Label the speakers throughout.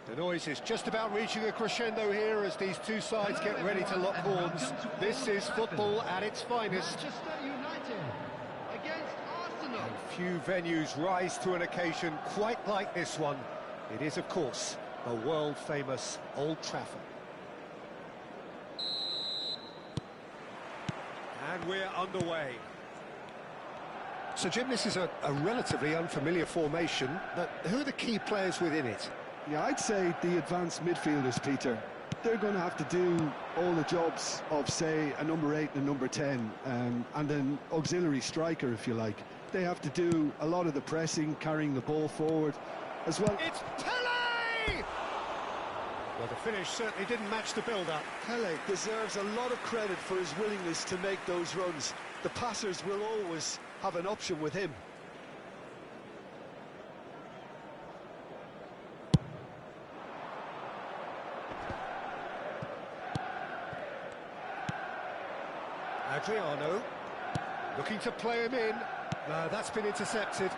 Speaker 1: The noise is just about reaching a crescendo here as these two sides get ready to lock horns. This is football at its finest.
Speaker 2: Manchester United against Arsenal.
Speaker 1: And few venues rise to an occasion quite like this one. It is, of course, the world-famous Old Trafford. And we're underway. So, Jim, this is a relatively unfamiliar formation, but who are the key players within it?
Speaker 3: Yeah, I'd say the advanced midfielders, Peter. They're going to have to do all the jobs of, say, a number 8 and a number 10, and an auxiliary striker, if you like. They have to do a lot of the pressing, carrying the ball forward, as well.
Speaker 1: It's Pele! Well, the finish certainly didn't match the build-up.
Speaker 3: Pele deserves a lot of credit for his willingness to make those runs. The passers will always have an option with him.
Speaker 1: Adriano, looking to play him in. No, that's been intercepted.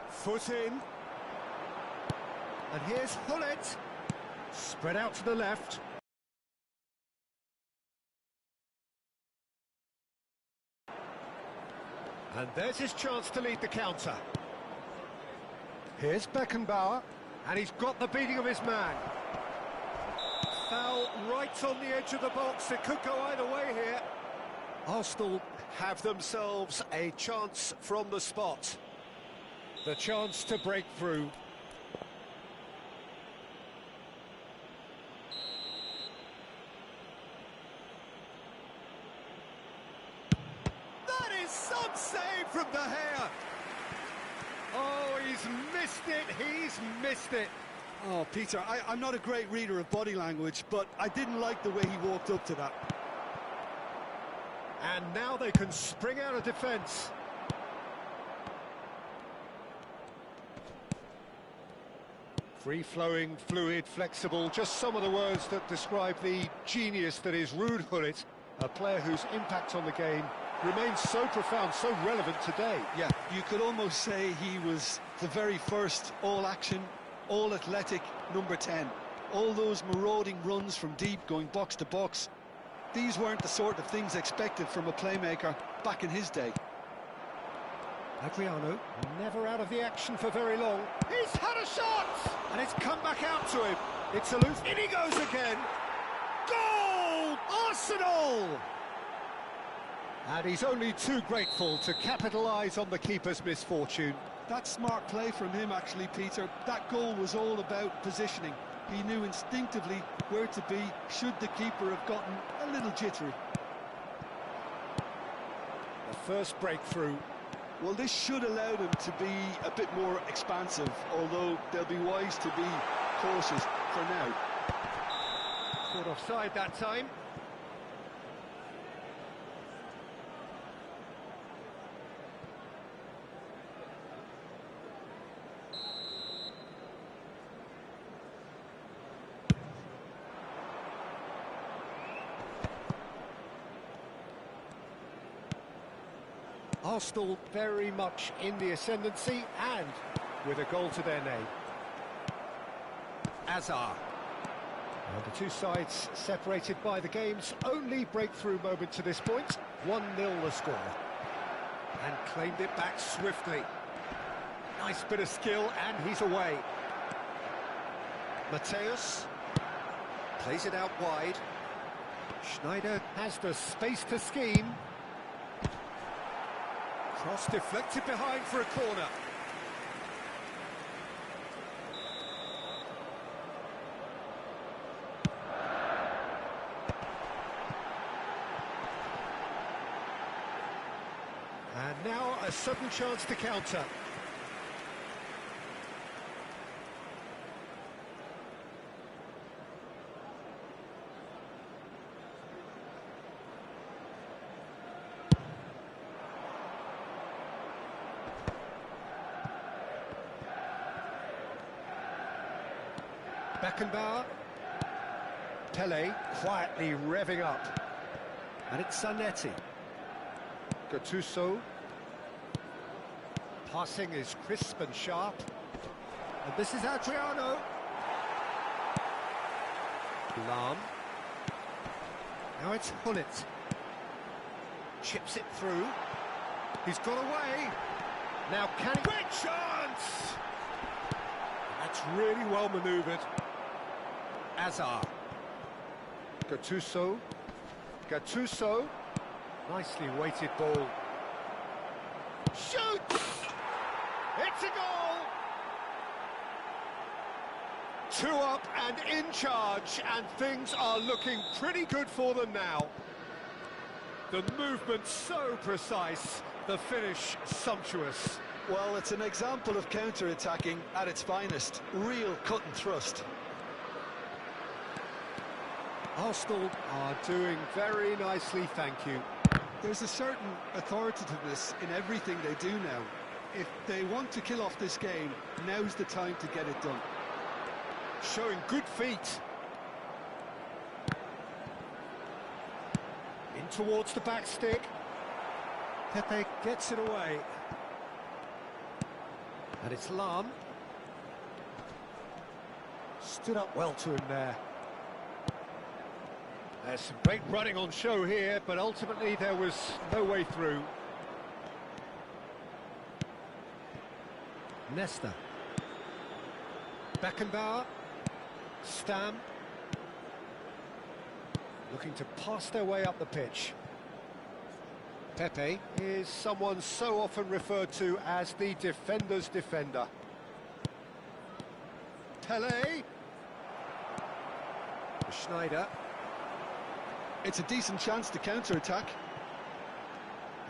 Speaker 1: Foot in. And here's Hullet. Spread out to the left. And there's his chance to lead the counter. Here's Beckenbauer. And he's got the beating of his man. Foul right on the edge of the box. It could go either way here. Arsenal have themselves a chance from the spot. The chance to break through. That is some save from De Gea. Oh, he's missed it, he's missed it.
Speaker 3: Oh, Peter, I'm not a great reader of body language, but I didn't like the way he walked up to that.
Speaker 1: And now they can spring out of defence. Free-flowing, fluid, flexible, just some of the words that describe the genius that is Ruud Gullit, a player whose impact on the game remains so profound, so relevant today.
Speaker 3: Yeah, you could almost say he was the very first all-action, all-athletic number 10. All those marauding runs from deep, going box to box. These weren't the sort of things expected from a playmaker back in his day.
Speaker 1: Adriano, never out of the action for very long. He's had a shot! And it's come back out to him. It's a loose. In he goes again. Goal! Arsenal! And he's only too grateful to capitalise on the keeper's misfortune.
Speaker 3: That's smart play from him, actually, Peter. That goal was all about positioning. He knew instinctively where to be should the keeper have gotten a little jittery.
Speaker 1: The first breakthrough.
Speaker 3: Well, this should allow them to be a bit more expansive, although they'll be wise to be cautious for now.
Speaker 1: Caught offside that time. Arsenal very much in the ascendancy and with a goal to their name. Azar. And the two sides separated by the game's only breakthrough moment to this point. 1-0 the score. And claimed it back swiftly. Nice bit of skill and he's away. Mateus plays it out wide. Schneider has the space to scheme. Cross deflected behind for a corner. And now a sudden chance to counter. Beckenbauer. Pele quietly revving up. And it's Zanetti. Gattuso. Passing is crisp and sharp. And this is Adriano. Lahm. Now it's Hullet. Chips it through. He's got away. Now can he... Great chance! That's really well manoeuvred. Azar. Gattuso. Gattuso. Nicely weighted ball. Shoots! It's a goal! 2 up and in charge, and things are looking pretty good for them now. The movement so precise, the finish sumptuous.
Speaker 3: Well, it's an example of counter-attacking at its finest. Real cut and thrust.
Speaker 1: Arsenal are doing very nicely, thank you.
Speaker 3: There's a certain authoritativeness in everything they do now. If they want to kill off this game, now's the time to get it done.
Speaker 1: Showing good feet. In towards the back stick. Pepe gets it away. And it's Lahm. Stood up well to him there. There's some great running on show here, but ultimately there was no way through. Nesta. Beckenbauer. Stam. Looking to pass their way up the pitch. Pepe is someone so often referred to as the defender's defender. Pele. Schneider.
Speaker 3: It's a decent chance to counter-attack.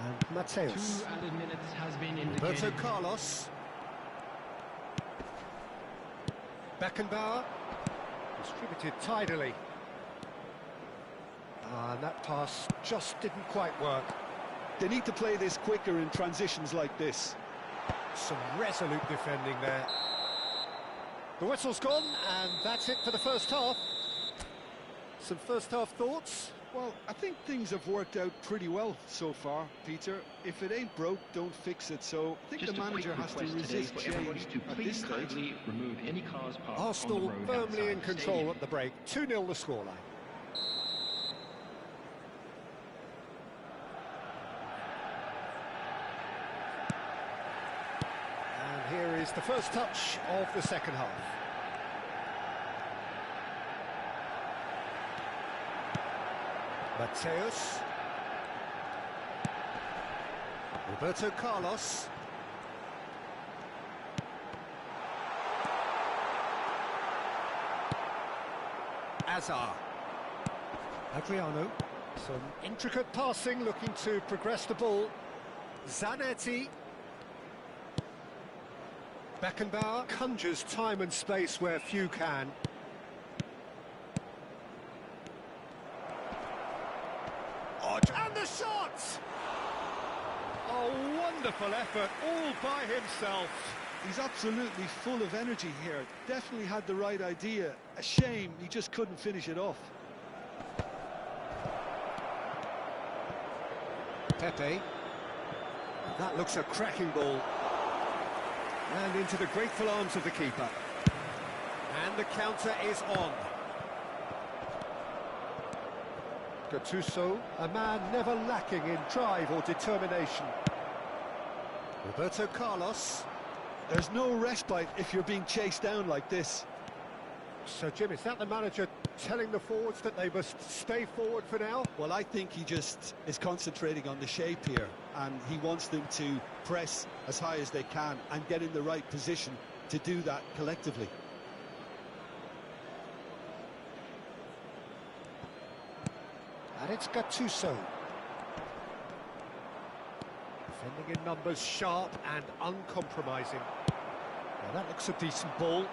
Speaker 1: And Mateus.
Speaker 2: 2 added minutes has been indicated.
Speaker 1: Roberto Carlos. Beckenbauer. Distributed tidily. And that pass just didn't quite work.
Speaker 3: They need to play this quicker in transitions like this.
Speaker 1: Some resolute defending there. The whistle's gone, and that's it for the first half. Some first half thoughts?
Speaker 3: Well, I think things have worked out pretty well so far, Peter. If it ain't broke, don't fix it. So I think
Speaker 4: Just
Speaker 3: the manager has to resist change
Speaker 4: to
Speaker 3: at this
Speaker 4: please
Speaker 3: stage.
Speaker 4: kindly remove any cars parked
Speaker 1: Arsenal
Speaker 4: on the road
Speaker 1: firmly
Speaker 4: outside
Speaker 1: in
Speaker 4: the
Speaker 1: control
Speaker 4: stadium.
Speaker 1: at the break. 2-0 the scoreline. And here is the first touch of the second half. Mateus. Roberto Carlos. Azar. Adriano. Some intricate passing, looking to progress the ball. Zanetti. Beckenbauer conjures time and space where few can. And the shot! A wonderful effort, all by himself.
Speaker 3: He's absolutely full of energy here. Definitely had the right idea. A shame he just couldn't finish it off.
Speaker 1: Pepe. That looks a cracking ball. And into the grateful arms of the keeper. And the counter is on. Gattuso, a man never lacking in drive or determination. Roberto Carlos.
Speaker 3: There's no respite if you're being chased down like this.
Speaker 1: So, Jim, is that the manager telling the forwards that they must stay forward for now?
Speaker 3: Well, I think he just is concentrating on the shape here, and he wants them to press as high as they can and get in the right position to do that collectively.
Speaker 1: And it's Gattuso. Defending in numbers, sharp and uncompromising. Well, that looks a decent ball.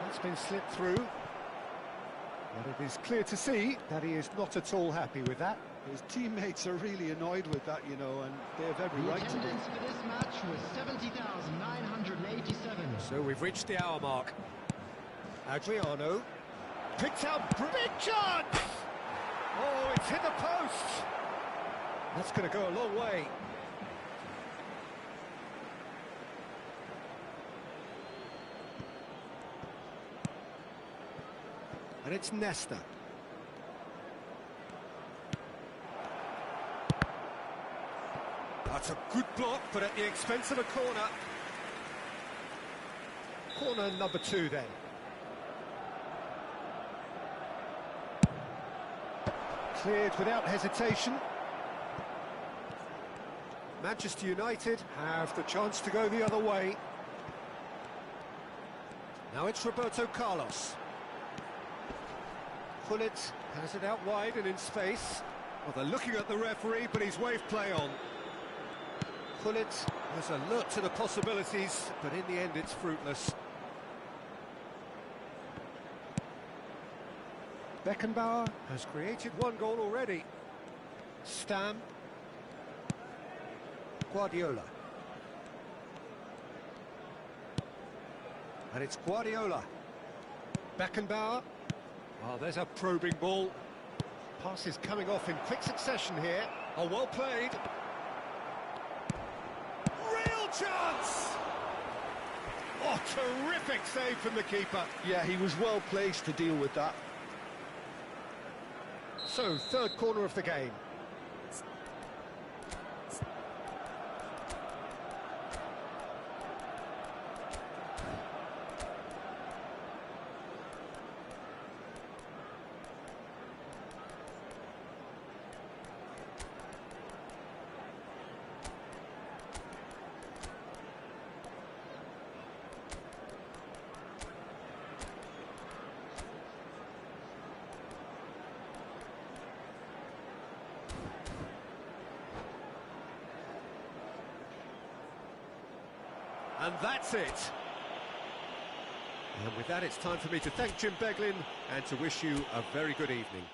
Speaker 1: That's been slipped through. But it is clear to see that he is not at all happy with that.
Speaker 3: His teammates are really annoyed with that, you know, and they have every
Speaker 2: The
Speaker 3: right to be.
Speaker 2: attendance for this match was 70,987.
Speaker 1: So we've reached the hour mark. Adriano. Picked out, big chance! Oh, it's hit the post! That's going to go a long way. And it's Nesta. That's a good block, but at the expense of a corner. Corner number 2 then. Cleared without hesitation. Manchester United have the chance to go the other way. Now it's Roberto Carlos. Gullit has it out wide and in space. Well, they're looking at the referee, but he's waved play on. Gullit was alert to the possibilities, but in the end it's fruitless. Beckenbauer has created 1 goal already. Stam. Guardiola. And it's Guardiola. Beckenbauer. Oh, there's a probing ball. Passes coming off in quick succession here. Oh, well played. Real chance! Oh, terrific save from the keeper.
Speaker 3: Yeah, he was well placed to deal with that.
Speaker 1: So, third corner of the game. And that's it. And with that, it's time for me to thank Jim Beglin and to wish you a very good evening.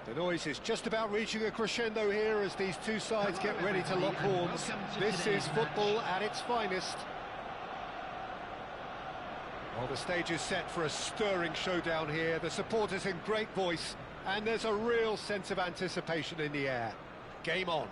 Speaker 1: The noise is just about reaching a crescendo here as these two sides get ready to lock horns. This is football at its finest. Well, the stage is set for a stirring showdown here. The supporters in great voice, and there's a real sense of anticipation in the air. Game on.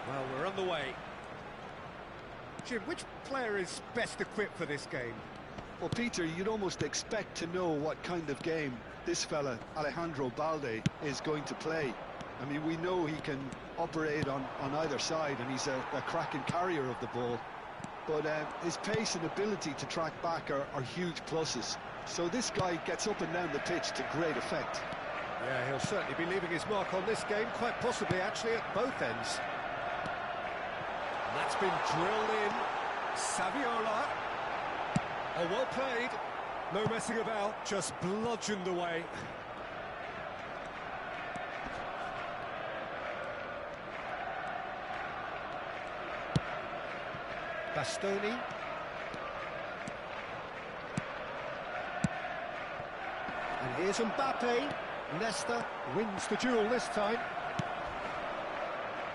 Speaker 1: Well, we're on the way. Jim, which player is best equipped for this game?
Speaker 3: Well, Peter, you'd almost expect to know what kind of game this fella, Alejandro Balde, is going to play. I mean, we know he can operate on either side, and he's a cracking carrier of the ball. But his pace and ability to track back are huge pluses. So this guy gets up and down the pitch to great effect.
Speaker 1: Yeah, he'll certainly be leaving his mark on this game, quite possibly actually at both ends. And that's been drilled in. Saviola. Oh, well played. No messing about, just bludgeoned away. Bastoni. And here's Mbappe. Nesta wins the duel this time.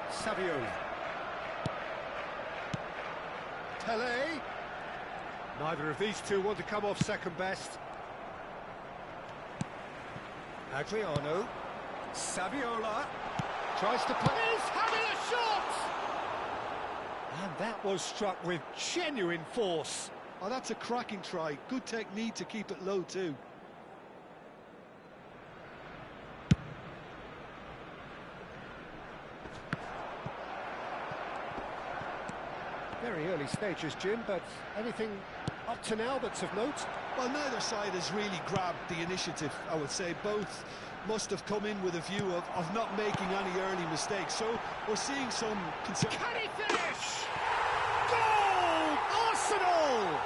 Speaker 1: Saviola. Pelé. Neither of these two want to come off second best. Adriano. Saviola. Tries to put... He's having a shot! And that was struck with genuine force.
Speaker 3: Oh, that's a cracking try. Good technique to keep it low too.
Speaker 1: Very early stages, Jim, but anything up to now that's of note?
Speaker 3: Well, neither side has really grabbed the initiative, I would say. Both must have come in with a view of not making any early mistakes. So we're seeing some...
Speaker 1: Can he finish? Goal! Arsenal!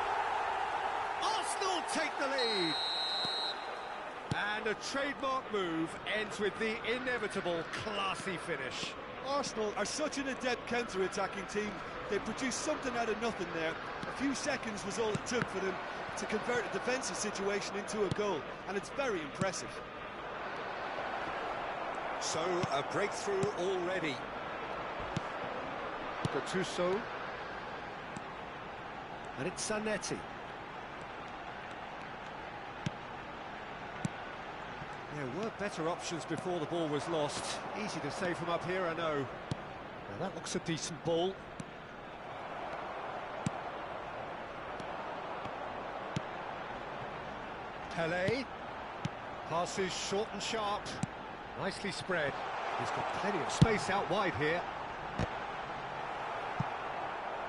Speaker 1: Arsenal take the lead. And a trademark move ends with the inevitable classy finish.
Speaker 3: Arsenal are such an adept counter-attacking team. They produced something out of nothing there. A few seconds was all it took for them to convert a defensive situation into a goal, and it's very impressive.
Speaker 1: So, a breakthrough already. Gattuso. And it's Zanetti. There were better options before the ball was lost. Easy to say from up here, I know. Now that looks a decent ball. Pelé. Passes short and sharp. Nicely spread. He's got plenty of space out wide here.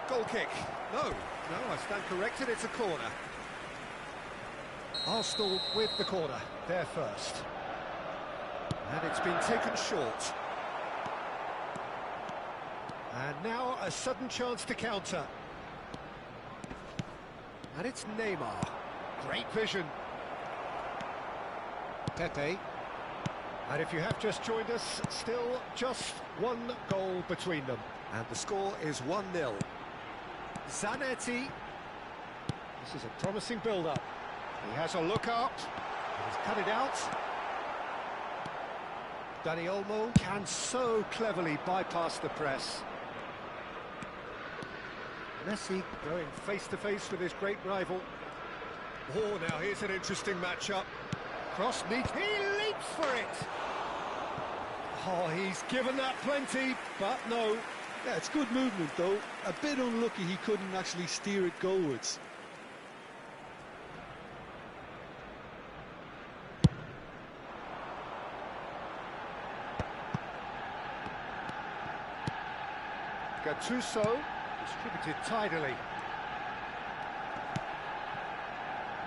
Speaker 1: Goal kick. No, I stand corrected, it's a corner. Arsenal with the corner, there first. And it's been taken short. And now a sudden chance to counter. And it's Neymar. Great vision. Pepe. And if you have just joined us, still just one goal between them. And the score is 1-0. Zanetti. This is a promising build-up. He has a look up. He's cut it out. Dani Olmo can so cleverly bypass the press. Messi going face-to-face with his great rival. Oh, now here's an interesting matchup. Cross neat. He leaps for it. Oh, he's given that plenty, but no.
Speaker 3: Yeah, it's good movement though. A bit unlucky he couldn't actually steer it goalwards.
Speaker 1: Gattuso distributed tidily.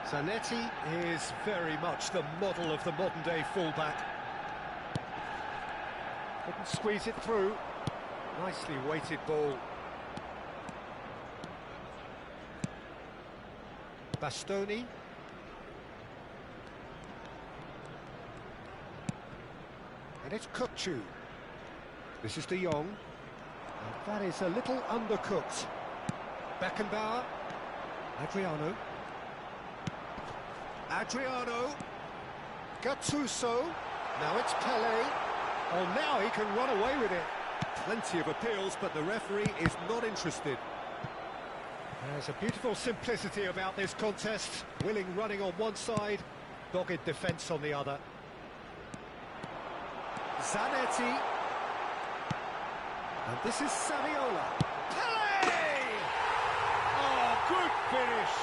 Speaker 1: Zanetti is very much the model of the modern-day fullback. Couldn't squeeze it through. Nicely weighted ball. Bastoni. And it's Kukçu. This is De Jong. And that is a little undercooked. Beckenbauer. Adriano. Gattuso. Now it's Pelé. Oh, now he can run away with it. Plenty of appeals, but the referee is not interested. There's a beautiful simplicity about this contest. Willing running on one side, dogged defence on the other. Zanetti. And this is Saviola. Pelé! Oh, good finish.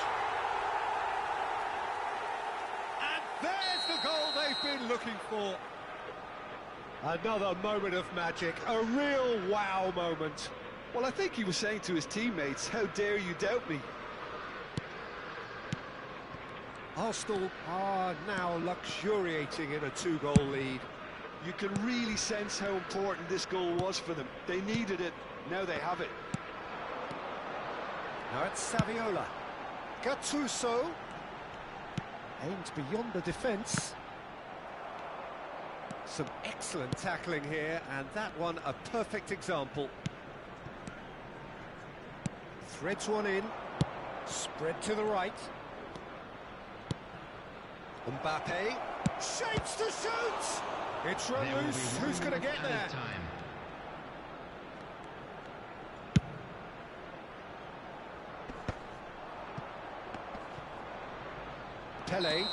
Speaker 1: And there's the goal they've been looking for. Another moment of magic, a real wow moment.
Speaker 3: Well, I think he was saying to his teammates, how dare you doubt me?
Speaker 1: Arsenal are now luxuriating in a two-goal lead.
Speaker 3: You can really sense how important this goal was for them. They needed it, now they have it.
Speaker 1: Now it's Saviola. Gattuso. Aimed beyond the defence. Some excellent tackling here, and that one a perfect example. Threads one in. Spread to the right. Mbappe. Shapes to shoot! It's run loose. Who's going to get there? Pelé.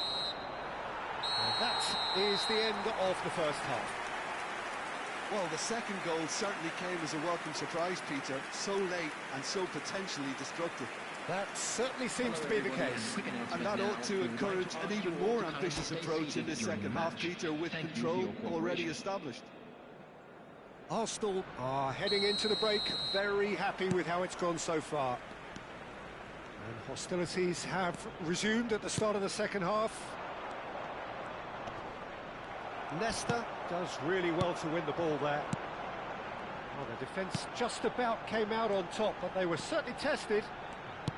Speaker 1: And that is the end of the first half.
Speaker 3: Well, the second goal certainly came as a welcome surprise, Peter. So late and so potentially destructive.
Speaker 1: That certainly seems to be the case.
Speaker 3: And that ought to encourage an even more ambitious approach in this second half, Peter, with control already established.
Speaker 1: Arsenal are heading into the break very happy with how it's gone so far. And hostilities have resumed at the start of the second half. Nesta does really well to win the ball there. Well, the defence just about came out on top, but they were certainly tested.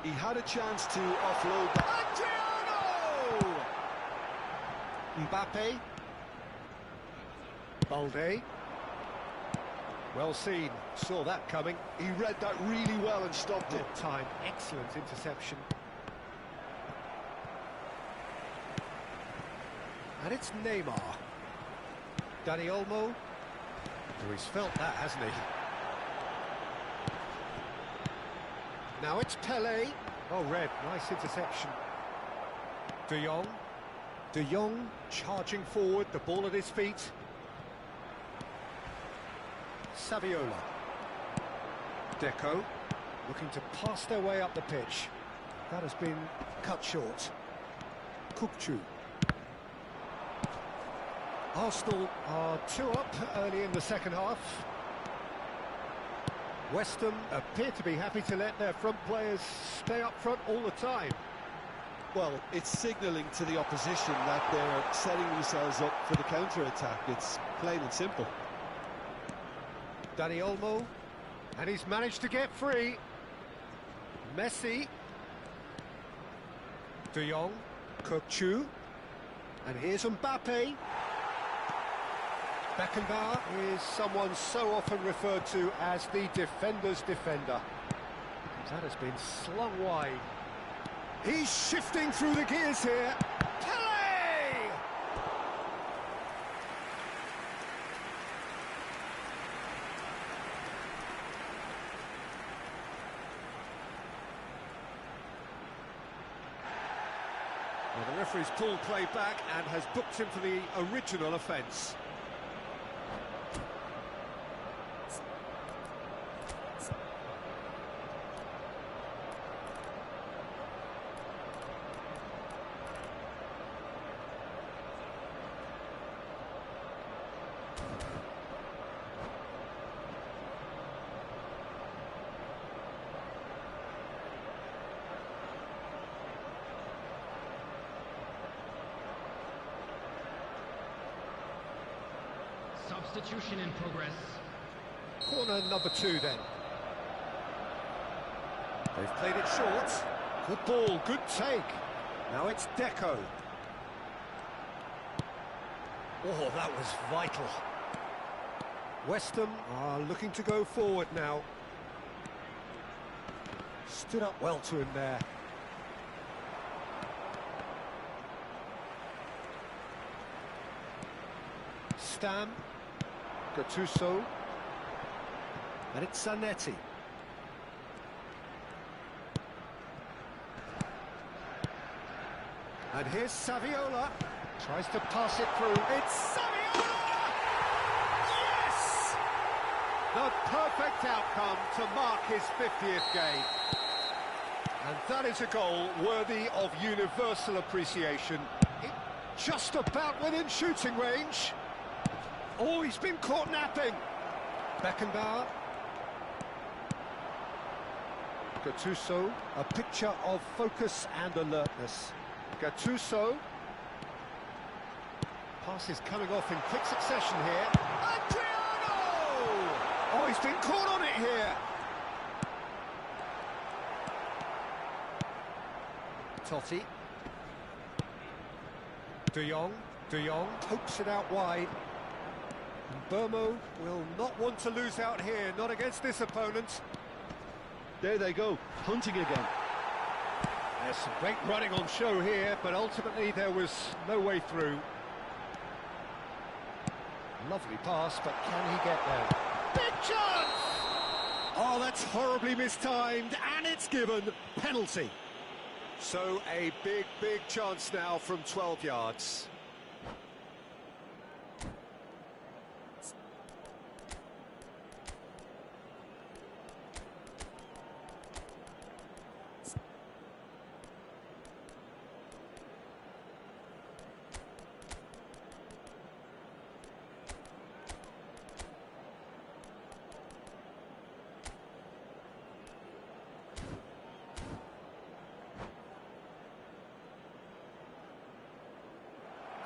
Speaker 3: He had a chance to offload that.
Speaker 1: Adriano! Mbappe. Balde. Well seen, saw that coming.
Speaker 3: He read that really well and stopped it.
Speaker 1: Good time, excellent interception. And it's Neymar. Dani Olmo. Oh, he's felt that, hasn't he? Now it's Pele. Oh, Red, nice interception. De Jong. De Jong charging forward, the ball at his feet. Saviola. Deco looking to pass their way up the pitch. That has been cut short. Kukçu. Arsenal are 2 up early in the second half. West Ham appear to be happy to let their front players stay up front all the time.
Speaker 3: Well, it's signalling to the opposition that they're setting themselves up for the counter-attack. It's plain and simple.
Speaker 1: Dani Olmo, and he's managed to get free. Messi. De Jong, Kukçu, and here's Mbappe. Beckenbauer is someone so often referred to as the defender's defender. That has been slung wide. He's shifting through the gears here. Pele! Well, the referee's pulled play back and has booked him for the original offence.
Speaker 2: Substitution in progress.
Speaker 1: Corner number 2 then. They've played it short. Good ball, good take. Now it's Deco. Oh, that was vital. West Ham are looking to go forward now. Stood up well to him there. Stam. Gattuso, and it's Zanetti. And here's Saviola, tries to pass it through. It's Saviola! Yes! The perfect outcome to mark his 50th game. And that is a goal worthy of universal appreciation. Just about within shooting range. Oh, he's been caught napping. Beckenbauer. Gattuso, a picture of focus and alertness. Gattuso. Pass is coming off in quick succession here. Adriano! Oh, he's been caught on it here. Totti. De Jong. De Jong pokes it out wide. Burmo will not want to lose out here, not against this opponent.
Speaker 3: There they go, hunting again.
Speaker 1: There's some great running on show here, but ultimately there was no way through. Lovely pass, but can he get there? Big chance! Oh, that's horribly mistimed, and it's given penalty. So a big, big chance now from 12 yards.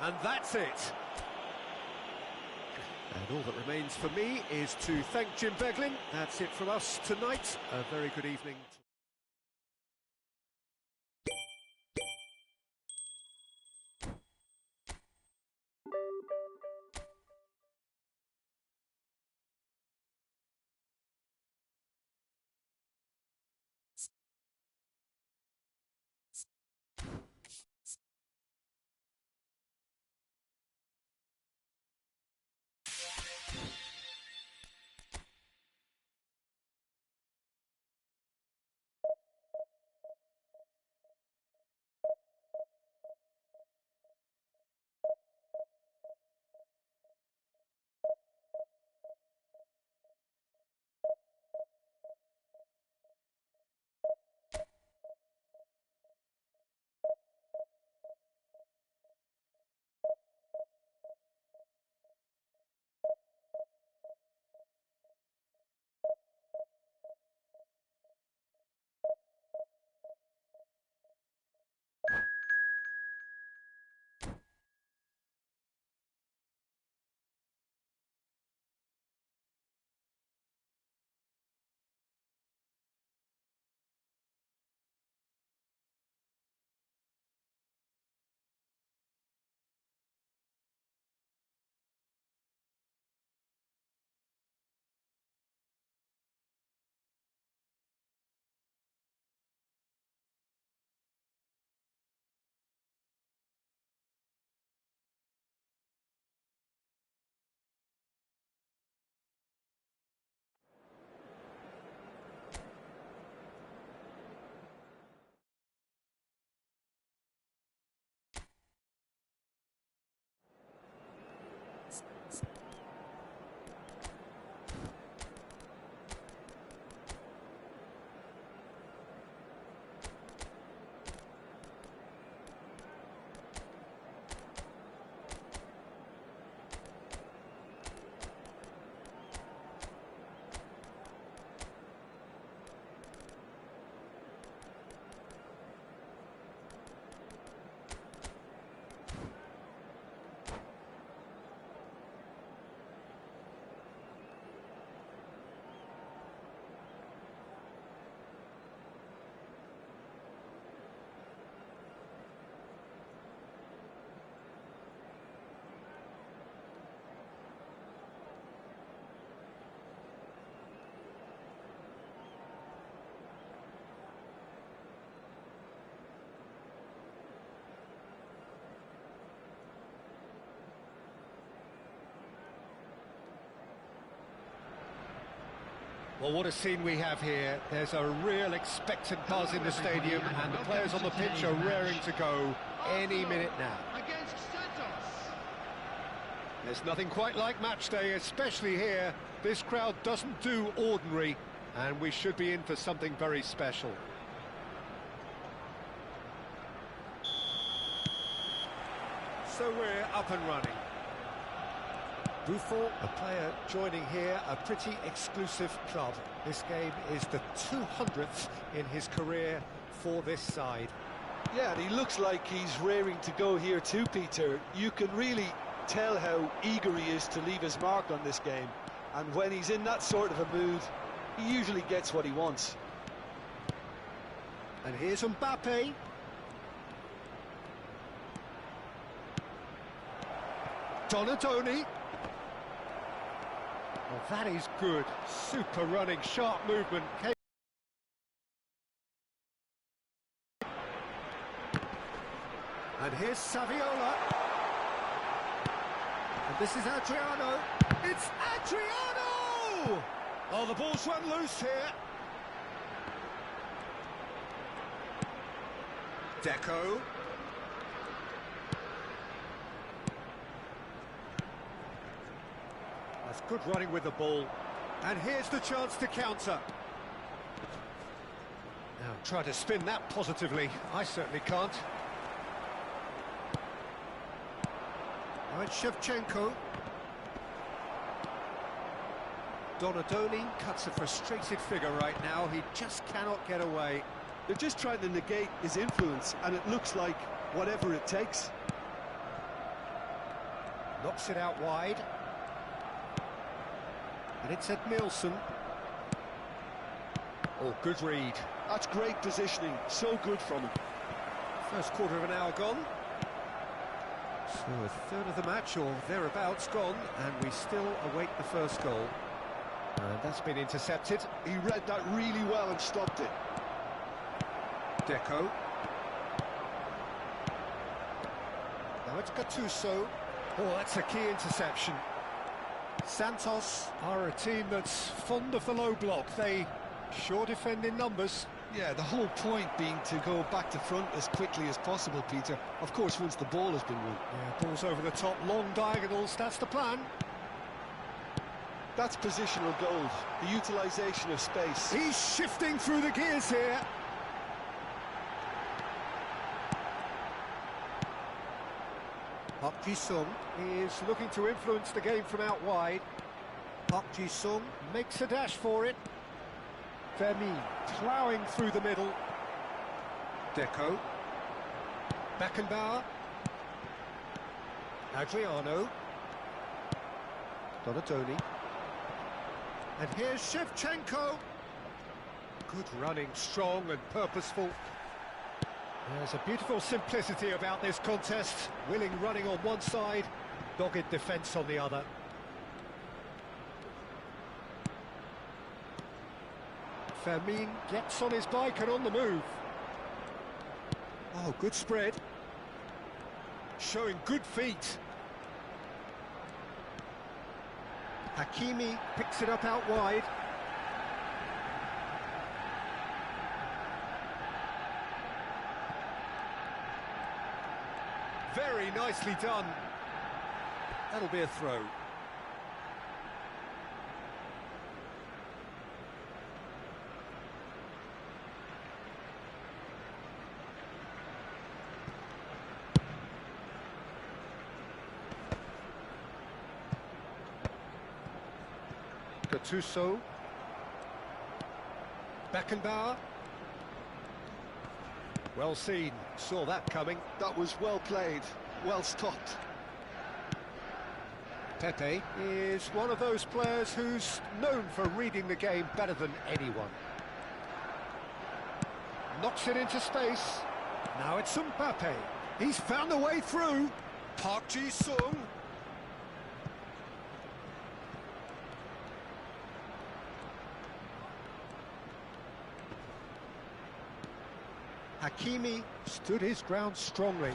Speaker 1: And that's it. And all that remains for me is to thank Jim Beglin. That's it from us tonight. A very good evening. Well, what a scene we have here. There's a real expectant buzz in the stadium, and the players on the pitch are raring to go any minute now.
Speaker 2: Against Santos.
Speaker 1: There's nothing quite like match day, especially here. This crowd doesn't do ordinary, and we should be in for something very special. So we're up and running. Buffon, a player joining here, a pretty exclusive club. This game is the 200th in his career for this side.
Speaker 3: Yeah, and he looks like he's raring to go here too, Peter. You can really tell how eager he is to leave his mark on this game. And when he's in that sort of a mood, he usually gets what he wants.
Speaker 1: And here's Mbappe. Donatoni. Well, that is good. Super running, sharp movement. And here's Saviola. And this is Adriano. It's Adriano! Oh, the ball's run loose here. Deco. That's good running with the ball. And here's the chance to counter. Now try to spin that positively. I certainly can't. Now it's Shevchenko. Donadoni cuts a frustrated figure right now. He just cannot get away.
Speaker 3: They're just trying to negate his influence, and it looks like whatever it takes.
Speaker 1: Knocks it out wide. And it's Edmilson. Oh, good read.
Speaker 3: That's great positioning, so good from him.
Speaker 1: First quarter of an hour gone. So a third of the match, or thereabouts, gone, and we still await the first goal. And that's been intercepted.
Speaker 3: He read that really well and stopped it.
Speaker 1: Deco. Now it's Gattuso. Oh, that's a key interception. Santos are a team that's fond of the low block. They sure defend in numbers.
Speaker 3: Yeah, the whole point being to go back to front as quickly as possible, Peter. Of course, once the ball has been won.
Speaker 1: Yeah, balls over the top, long diagonals, that's the plan.
Speaker 3: That's positional gold, the utilisation of space.
Speaker 1: He's shifting through the gears here. Park Ji-sung is looking to influence the game from out wide. Park Ji-sung makes a dash for it. Fermin ploughing through the middle. Deco. Beckenbauer. Adriano. Donatoni. And here's Shevchenko. Good running, strong and purposeful. There's a beautiful simplicity about this contest. Willing running on one side, dogged defence on the other. Fermin gets on his bike and on the move. Oh, good spread. Showing good feet. Hakimi picks it up out wide. Very nicely done. That'll be a throw. Gattuso. Beckenbauer. Well seen, saw that coming.
Speaker 3: That was well played, well stopped.
Speaker 1: Pepe is one of those players who's known for reading the game better than anyone. Knocks it into space. Now it's Mbappe. He's found a way through. Park Ji-sung. Hakimi stood his ground strongly.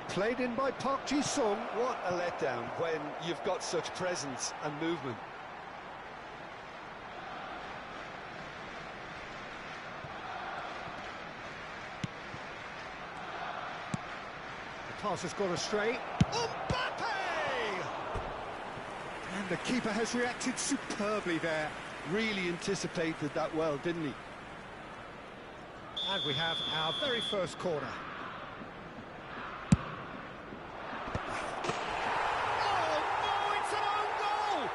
Speaker 1: Played in by Park Ji-sung.
Speaker 3: What a letdown when you've got such presence and movement.
Speaker 1: The pass has gone astray. Mbappe! And the keeper has reacted superbly there.
Speaker 3: Really anticipated that well, didn't he?
Speaker 1: And we have our very first corner. Oh no, it's an own goal!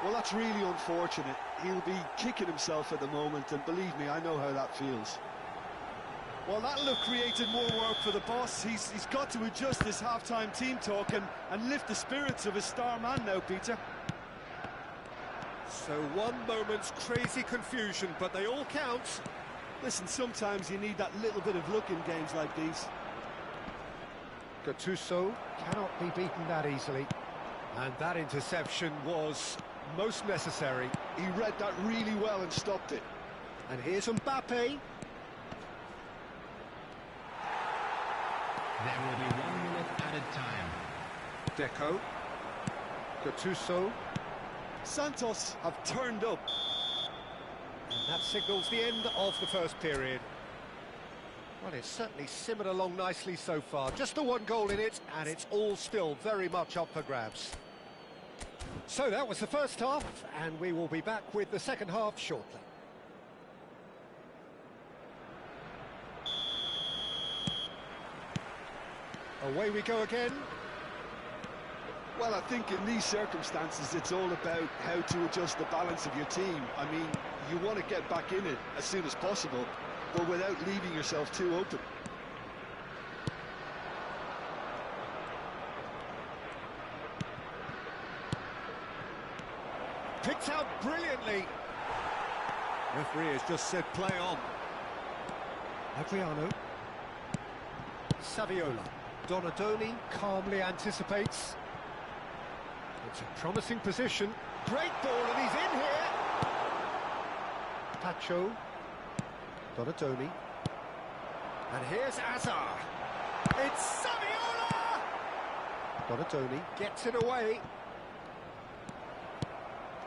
Speaker 3: Well, that's really unfortunate. He'll be kicking himself at the moment, and believe me, I know how that feels. Well, that'll have created more work for the boss. He's got to adjust this half-time team talk and lift the spirits of his star man now, Peter.
Speaker 1: So one moment's crazy confusion, but they all count.
Speaker 3: Listen, sometimes you need that little bit of luck in games like these.
Speaker 1: Gattuso cannot be beaten that easily. And that interception was most necessary.
Speaker 3: He read that really well and stopped it.
Speaker 1: And here's Mbappe.
Speaker 2: There will be 1 minute added time.
Speaker 1: Deco. Gattuso.
Speaker 3: Santos have turned up.
Speaker 1: And that signals the end of the first period. Well, it's certainly simmered along nicely so far. Just the one goal in it, and it's all still very much up for grabs. So that was the first half, and we will be back with the second half shortly. Away we go again.
Speaker 3: Well, I think in these circumstances, it's all about how to adjust the balance of your team. I mean, you want to get back in it as soon as possible, but without leaving yourself too open.
Speaker 1: Picked out brilliantly. Referee has just said play on. Adriano. Saviola. Donadoni calmly anticipates. It's a promising position. Great ball, and he's in here. Pacho. Donadoni. And here's Azar. It's Saviola! Donadoni gets it away.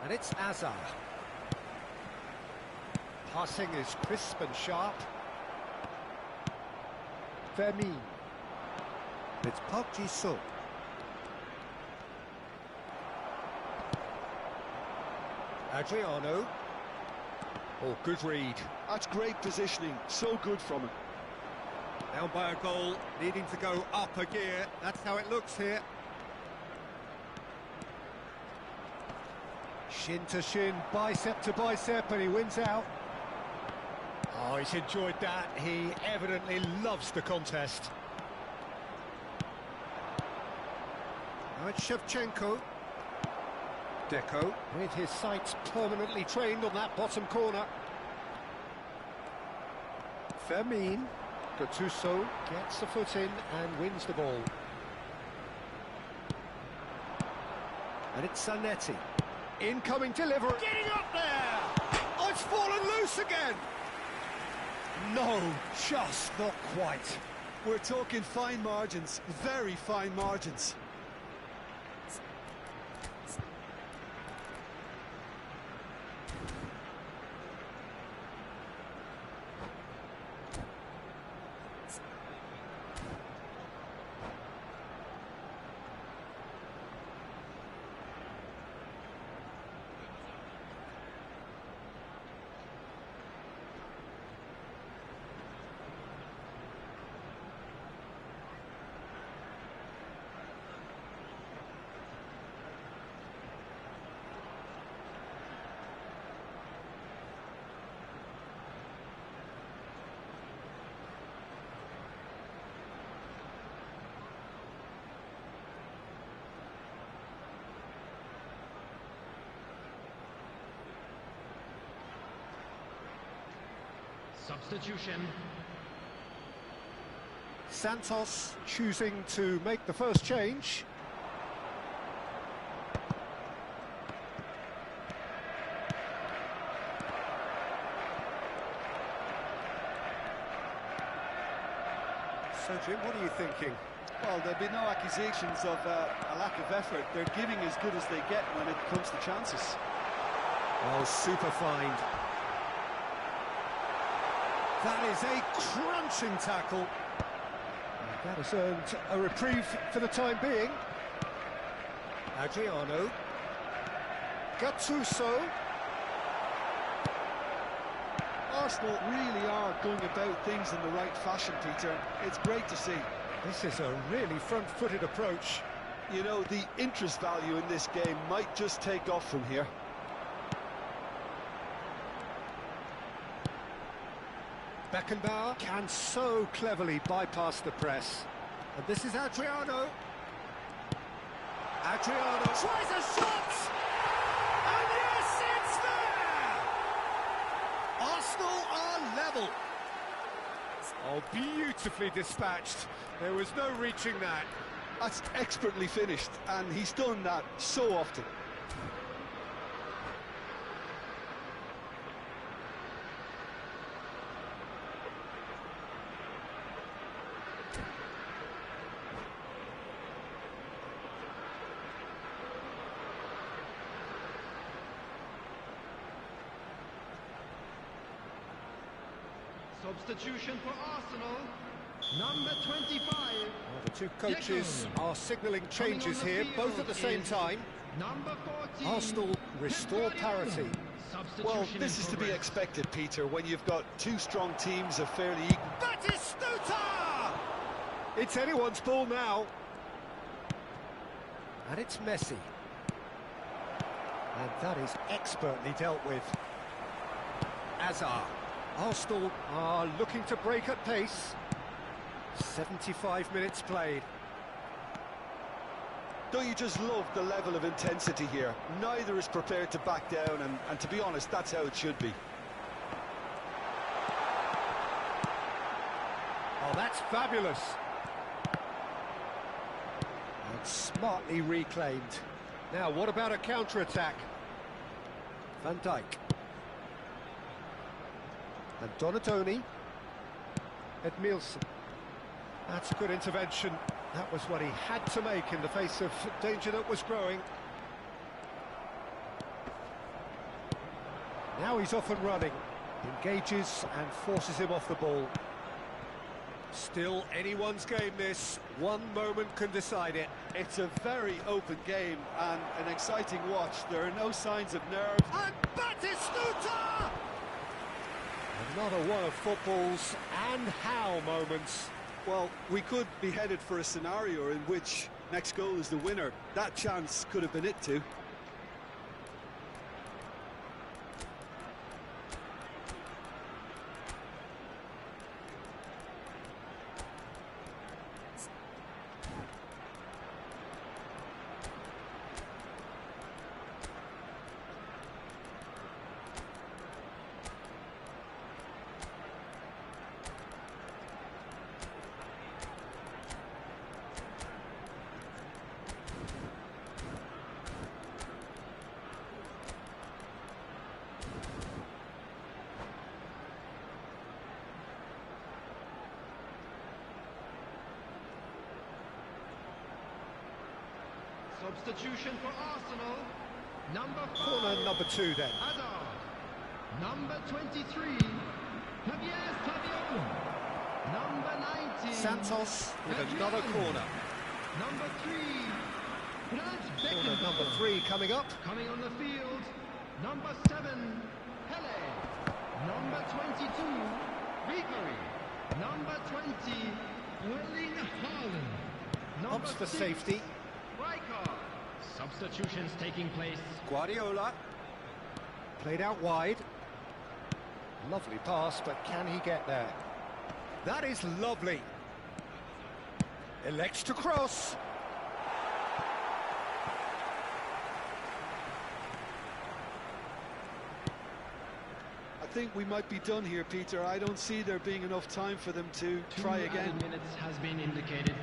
Speaker 1: And it's Azar. Passing is crisp and sharp. Fermin. It's Park Ji-sung. Adriano. Oh, good read.
Speaker 3: That's great positioning, so good from him.
Speaker 1: Down by a goal, needing to go up a gear. That's how it looks here. Shin to shin, bicep to bicep, and he wins out. Oh, he's enjoyed that. He evidently loves the contest. Now it's Shevchenko. Deco, with his sights permanently trained on that bottom corner. Fermin. Gattuso gets the foot in and wins the ball. And it's Zanetti. Incoming delivery. Getting up there! Oh, it's fallen loose again! No, just not quite.
Speaker 3: We're talking fine margins, very fine margins.
Speaker 2: Substitution.
Speaker 1: Santos choosing to make the first change. So, Jim, what are you thinking?
Speaker 3: Well, there'll be no accusations of a lack of effort. They're giving as good as they get when it comes to chances.
Speaker 1: Oh, super find. That is a crunching tackle. And that has earned a reprieve for the time being. Adriano. Gattuso.
Speaker 3: Arsenal really are going about things in the right fashion, Peter. It's great to see.
Speaker 1: This is a really front-footed approach.
Speaker 3: You know, the interest value in this game might just take off from here.
Speaker 1: Beckenbauer can so cleverly bypass the press. And this is Adriano. Adriano tries a shot! And yes, it's there! Arsenal are level. Oh, beautifully dispatched. There was no reaching that.
Speaker 3: That's expertly finished, and he's done that so often.
Speaker 2: Substitution for Arsenal. Number 25.
Speaker 1: Well, the two coaches are signalling changes here, both at the same time.
Speaker 2: Number 14.
Speaker 1: Arsenal restore parity.
Speaker 3: Well, this is to be expected, Peter, when you've got two strong teams of fairly equal.
Speaker 1: Batistuta! It's anyone's ball now. And it's Messi. And that is expertly dealt with. Azar. Arsenal are looking to break at pace. 75 minutes played.
Speaker 3: Don't you just love the level of intensity here? Neither is prepared to back down, and to be honest, that's how it should be.
Speaker 1: Oh, that's fabulous. And smartly reclaimed. Now, what about a counter-attack? Van Dijk. And Donatoni. Edmilson. That's a good intervention. That was what he had to make in the face of danger that was growing. Now he's off and running. Engages and forces him off the ball. Still anyone's game, this. One moment can decide it.
Speaker 3: It's a very open game and an exciting watch. There are no signs of nerves.
Speaker 1: And Batistuta! Another one of football's and how moments.
Speaker 3: Well, we could be headed for a scenario in which next goal is the winner. That chance could have been it too.
Speaker 2: Substitution for Arsenal. Number 5.
Speaker 1: Corner number 2 then.
Speaker 2: Hazard. Number 23. Javier Savion. Number 19.
Speaker 1: Santos with another corner.
Speaker 2: Number 3. Franz
Speaker 1: Corner
Speaker 2: Beckenbauer.
Speaker 1: number 3 coming up.
Speaker 2: Coming on the field. Number 7. Pele. Number 22. Ribery. Number 20. Erling Haaland. Number
Speaker 1: Opts for
Speaker 2: 6,
Speaker 1: safety.
Speaker 2: Rijkaard.
Speaker 5: Substitutions taking place.
Speaker 1: Guardiola. Played out wide. Lovely pass, but can he get there? That is lovely. Elects to cross.
Speaker 3: I think we might be done here, Peter. I don't see there being enough time for them to
Speaker 5: 2
Speaker 3: try again.
Speaker 5: added minutes has been indicated.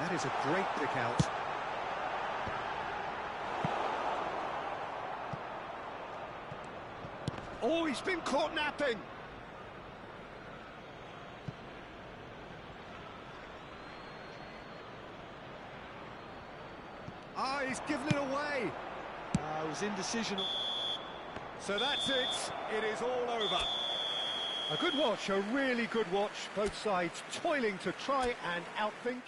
Speaker 1: That is a great pick out. Oh, he's been caught napping. Ah, he's given it away.
Speaker 3: It was indecision.
Speaker 1: So that's it. It is all over. A good watch, a really good watch. Both sides toiling to try and outthink,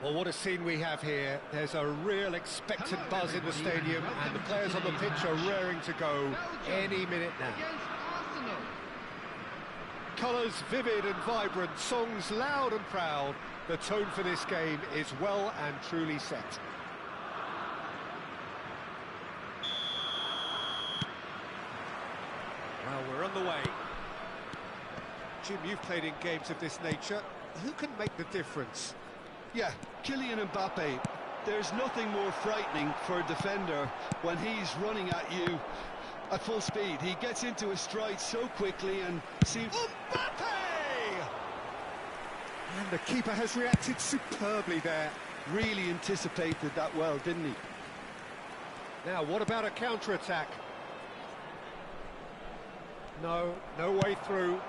Speaker 1: Well, what a scene we have here. There's a real expectant
Speaker 2: Hello,
Speaker 1: buzz in the
Speaker 2: everybody,
Speaker 1: stadium,
Speaker 2: and
Speaker 1: and the
Speaker 2: welcome
Speaker 1: players
Speaker 2: to
Speaker 1: on the
Speaker 2: today's
Speaker 1: pitch are
Speaker 2: match.
Speaker 1: raring to go
Speaker 2: Belgium
Speaker 1: any minute now.
Speaker 2: Against Arsenal.
Speaker 1: Colours vivid and vibrant, songs loud and proud. The tone for this game is well and truly set. Well, we're on the way. Jim, you've played in games of this nature. Who can make the difference?
Speaker 3: Yeah, Kylian Mbappe. There's nothing more frightening for a defender when he's running at you at full speed. He gets into his stride so quickly and seems...
Speaker 1: Mbappe! And the keeper has reacted superbly there.
Speaker 3: Really anticipated that well, didn't he?
Speaker 1: Now, what about a counter-attack? No, no way through.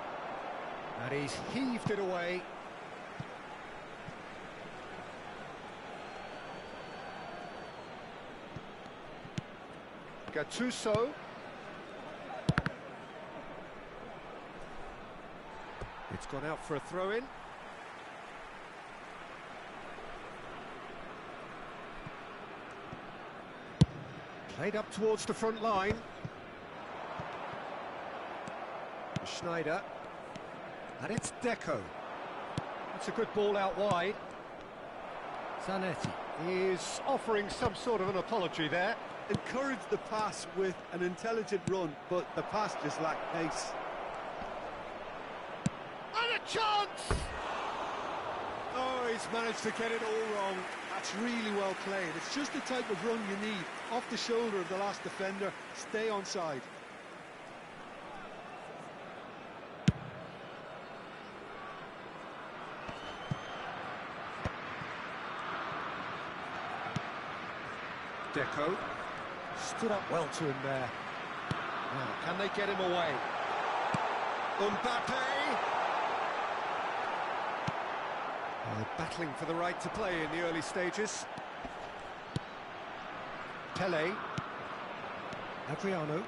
Speaker 1: And he's heaved it away. Gattuso. It's gone out for a throw-in. Played up towards the front line. Schneider. And it's Deco. It's a good ball out wide. Zanetti. He is offering some sort of an apology there.
Speaker 3: Encouraged the pass with an intelligent run, but the pass just lacked pace.
Speaker 1: And a chance! Oh, he's managed to get it all wrong.
Speaker 3: That's really well played. It's just the type of run you need. Off the shoulder of the last defender, stay onside.
Speaker 1: Deco stood up well to him there. Now, can they get him away? Mbappe! Battling for the right to play in the early stages. Pele. Adriano.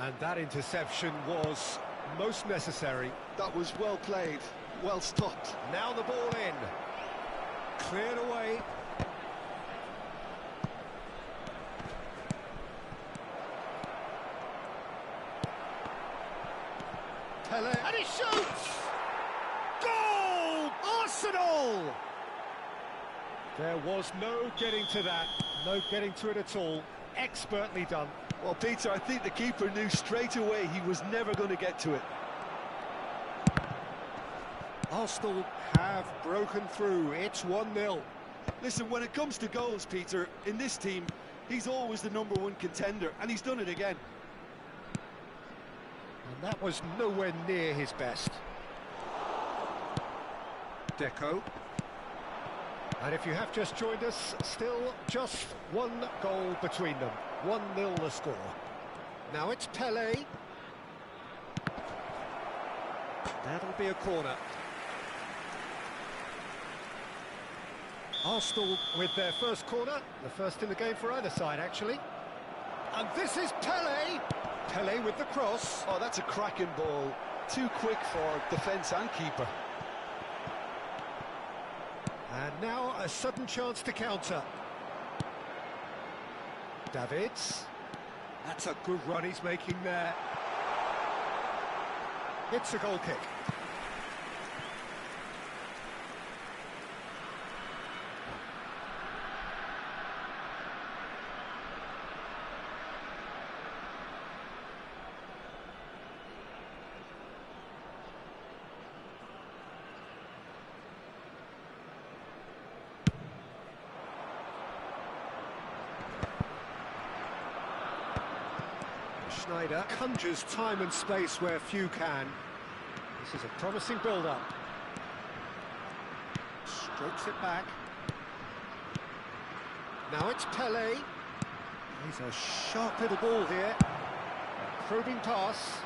Speaker 1: And that interception was most necessary.
Speaker 3: That was well played, well stopped.
Speaker 1: Now the ball in. Cleared away. Pele, and he shoots! Goal! Arsenal! There was no getting to that, no getting to it at all. Expertly done.
Speaker 3: Well, Peter, I think the keeper knew straight away he was never going to get to it.
Speaker 1: Arsenal have broken through. It's 1-0.
Speaker 3: Listen, when it comes to goals, Peter, in this team, he's always the #1 contender, and he's done it again.
Speaker 1: And that was nowhere near his best. Deco. And if you have just joined us, still just one goal between them. 1-0 the score. Now it's Pele. That'll be a corner. Arsenal with their first corner, the first in the game for either side, actually. And this is Pele. Pele with the cross.
Speaker 3: Oh, that's a cracking ball. Too quick for defence and keeper.
Speaker 1: And now a sudden chance to counter. Davids. That's a good run he's making there. It's a goal kick. Schneider conjures time and space where few can. This is a promising build-up. Strokes it back. Now it's Pele. He's a sharp little ball here. Probing pass.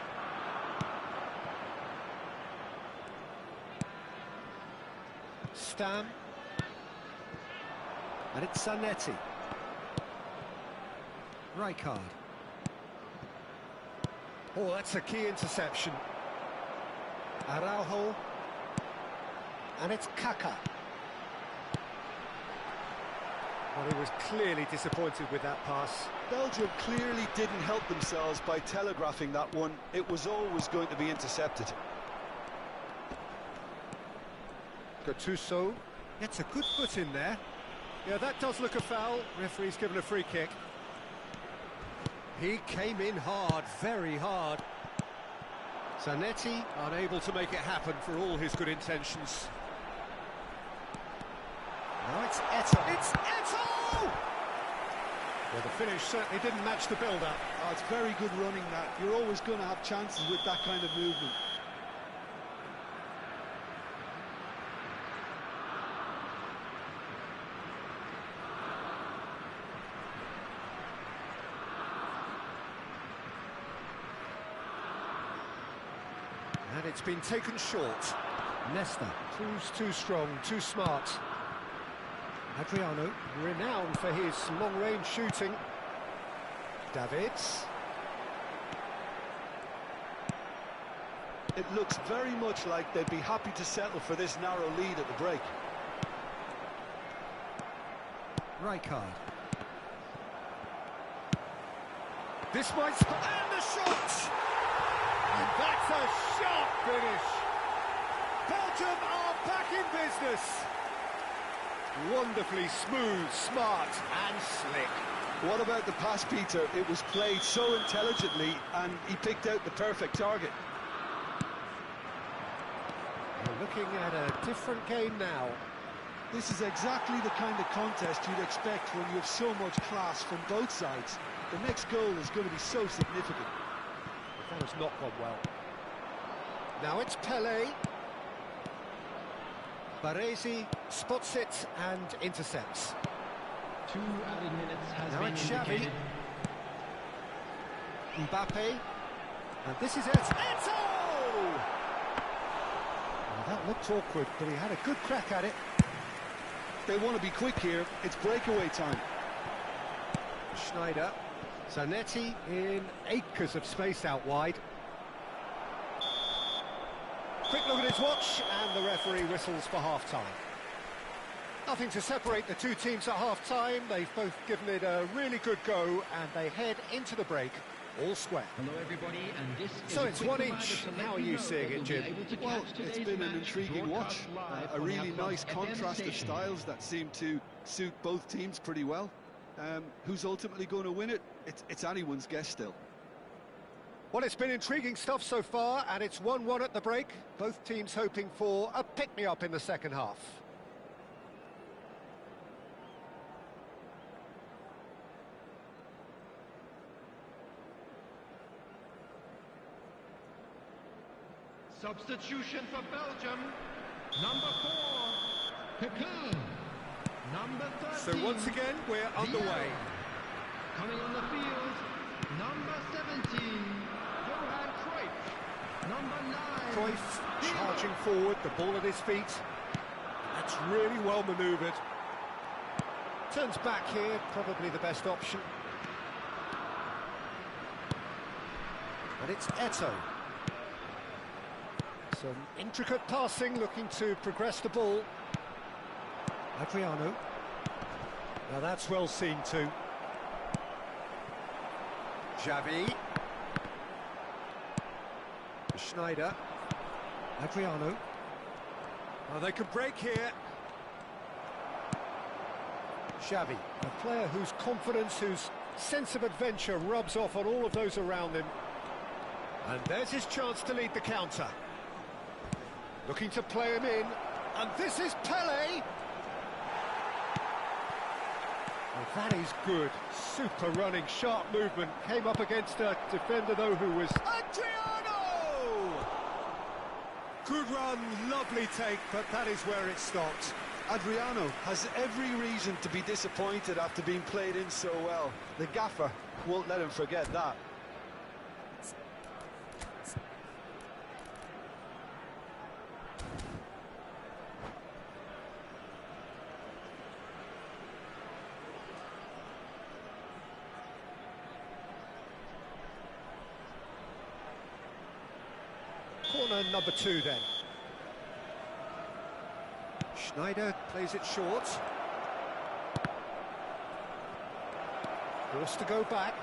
Speaker 1: Stam. And it's Zanetti. Rijkaard. Oh, that's a key interception. Araujo. And it's Kaka. Well, he was clearly disappointed with that pass.
Speaker 3: Belgium clearly didn't help themselves by telegraphing that one. It was always going to be intercepted.
Speaker 1: Gattuso gets a good foot in there. Yeah, that does look a foul. Referee's given a free kick. He came in hard, very hard. Zanetti unable to make it happen for all his good intentions. Now it's Eto'o. It's Eto'o! Well, the finish certainly didn't match the build-up.
Speaker 3: Oh, it's very good running, that. You're always going to have chances with that kind of movement.
Speaker 1: And it's been taken short. Nesta proves too strong, too smart. Adriano, renowned for his long-range shooting. Davids.
Speaker 3: It looks very much like they'd be happy to settle for this narrow lead at the break.
Speaker 1: Rijkaard. This might... And the shot! And that's a sharp finish. Belgium are back in business. Wonderfully smooth, smart and slick.
Speaker 3: What about the pass, Peter? It was played so intelligently and he picked out the perfect target.
Speaker 1: We're looking at a different game now.
Speaker 3: This is exactly the kind of contest you'd expect when you have so much class from both sides. The next goal is going to be so significant.
Speaker 1: But that has not gone well. Now it's Pele. Baresi spots it and intercepts.
Speaker 5: 2 added minutes has
Speaker 1: Now
Speaker 5: been
Speaker 1: it's Xavi.
Speaker 5: indicated.
Speaker 1: Mbappe. And this is Eto'o! Well, that looked awkward, but he had a good crack at it.
Speaker 3: They want to be quick here. It's breakaway time.
Speaker 1: Schneider. Zanetti in acres of space out wide. Quick look at his watch, and the referee whistles for half-time. Nothing to separate the two teams at half-time. They've both given it a really good go, and they head into the break all square.
Speaker 5: Hello everybody, and this is
Speaker 1: So
Speaker 5: a
Speaker 1: it's
Speaker 5: quick
Speaker 1: 1
Speaker 5: reminder
Speaker 1: each.
Speaker 5: to let
Speaker 1: How are
Speaker 5: you
Speaker 1: you
Speaker 5: know
Speaker 1: seeing
Speaker 5: that
Speaker 1: it,
Speaker 5: you'll
Speaker 1: Jim?
Speaker 5: be able to
Speaker 3: Well,
Speaker 5: catch
Speaker 3: it's
Speaker 5: today's
Speaker 3: been an
Speaker 5: match
Speaker 3: intriguing watch.
Speaker 5: broadcast live
Speaker 3: A
Speaker 5: on
Speaker 3: really
Speaker 5: our
Speaker 3: nice
Speaker 5: FM
Speaker 3: contrast of
Speaker 5: station.
Speaker 3: styles that seem to suit both teams pretty well. Who's ultimately going to win it? It's anyone's guess still.
Speaker 1: Well, it's been intriguing stuff so far, and it's 1-1 at the break. Both teams hoping for a pick-me-up in the second half.
Speaker 2: Substitution for Belgium. Number 4, Kaká. Number 13.
Speaker 1: So once again, we're underway.
Speaker 2: Coming on the field, number 17, Johan Cruyff. Number 9,
Speaker 1: Cruyff charging forward, the ball at his feet. That's really well manoeuvred. Turns back here, probably the best option. But it's Eto'o. Some intricate passing, looking to progress the ball. Adriano. Now that's well seen too. Xavi. Schneider. Adriano. Oh, they could break here. Xavi, a player whose confidence, whose sense of adventure rubs off on all of those around him. And there's his chance to lead the counter. Looking to play him in, and this is Pele! Well, that is good. Super running, sharp movement. Came up against a defender, though, who was... Adriano! Good run, lovely take, but that is where it stopped.
Speaker 3: Adriano has every reason to be disappointed after being played in so well. The gaffer won't let him forget that.
Speaker 1: Corner number 2 then. Schneider plays it short. Forced to go back.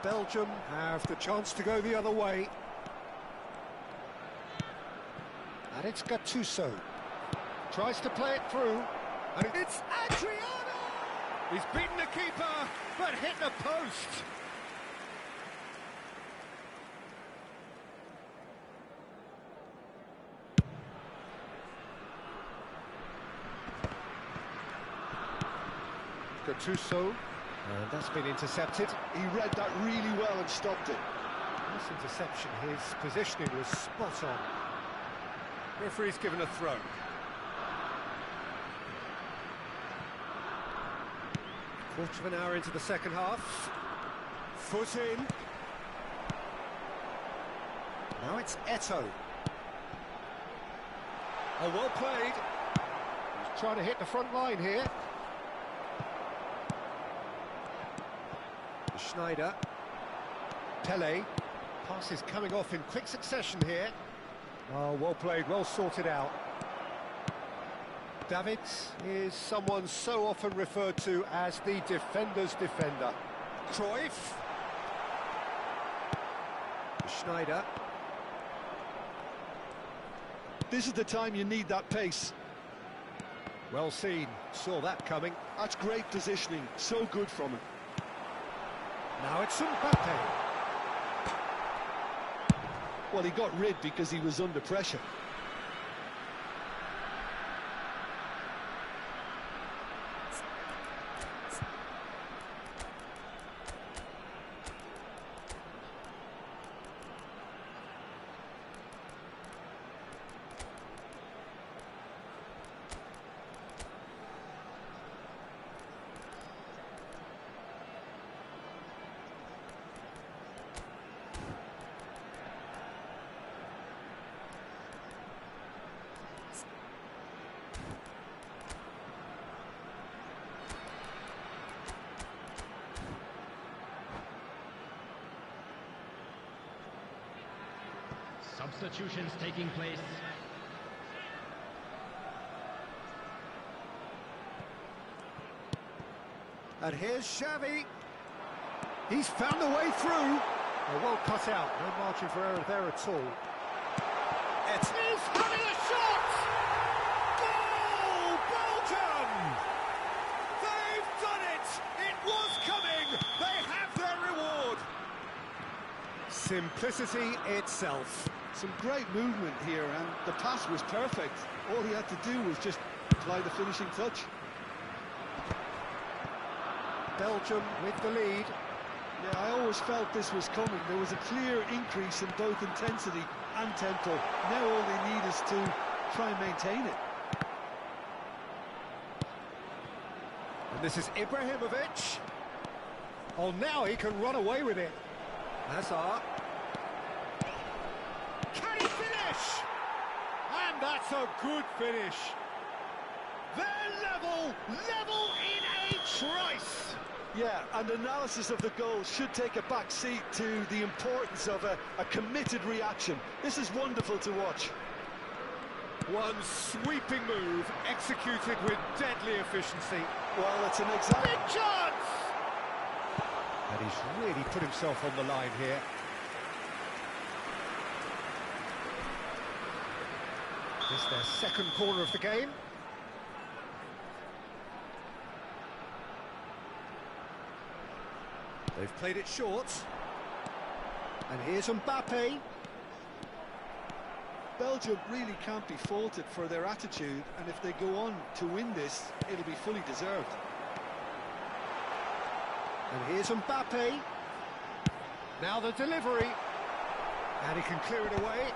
Speaker 1: Belgium have the chance to go the other way. And it's Gattuso. Tries to play it through. And it's Adriano! He's beaten the keeper, but hit the post. Gattuso, and that's been intercepted.
Speaker 3: He read that really well and stopped it.
Speaker 1: This interception, his positioning was spot on. Referee's given a throw. Quarter of an hour into the second half. Foot in. Now it's Eto'o. Oh, well played. He's trying to hit the front line here. Schneider. Pele. Passes coming off in quick succession here. Oh, well played, well sorted out. Davids is someone so often referred to as the defender's defender. Cruyff. Schneider.
Speaker 3: This is the time you need that pace.
Speaker 1: Well seen, saw that coming.
Speaker 3: That's great positioning, so good from him.
Speaker 1: Now it's Mbappe.
Speaker 3: Well, he got rid because he was under pressure.
Speaker 5: Substitutions taking place.
Speaker 1: And here's Xavi. He's found a way through. Oh, well cut out, no margin for error there at all. It's having a shot! Goal, Belgium! They've done it! It was coming! They have their reward! Simplicity itself.
Speaker 3: Some great movement here, and the pass was perfect. All he had to do was just apply the finishing touch.
Speaker 1: Belgium with the lead.
Speaker 3: Yeah, I always felt this was coming. There was a clear increase in both intensity and tempo. Now all they need is to try and maintain it.
Speaker 1: And this is Ibrahimovic. Oh, now he can run away with it. Hazard. Can he finish? And that's a good finish. They're level in a trice.
Speaker 3: Yeah, and analysis of the goal should take a back seat to the importance of a committed reaction. This is wonderful to watch.
Speaker 1: One sweeping move executed with deadly efficiency.
Speaker 3: Well, it's an example.
Speaker 1: Big chance! And he's really put himself on the line here. This is their second corner of the game. They've played it short. And here's Mbappe.
Speaker 3: Belgium really can't be faulted for their attitude, and if they go on to win this, it'll be fully deserved.
Speaker 1: And here's Mbappe. Now the delivery. And he can clear it away.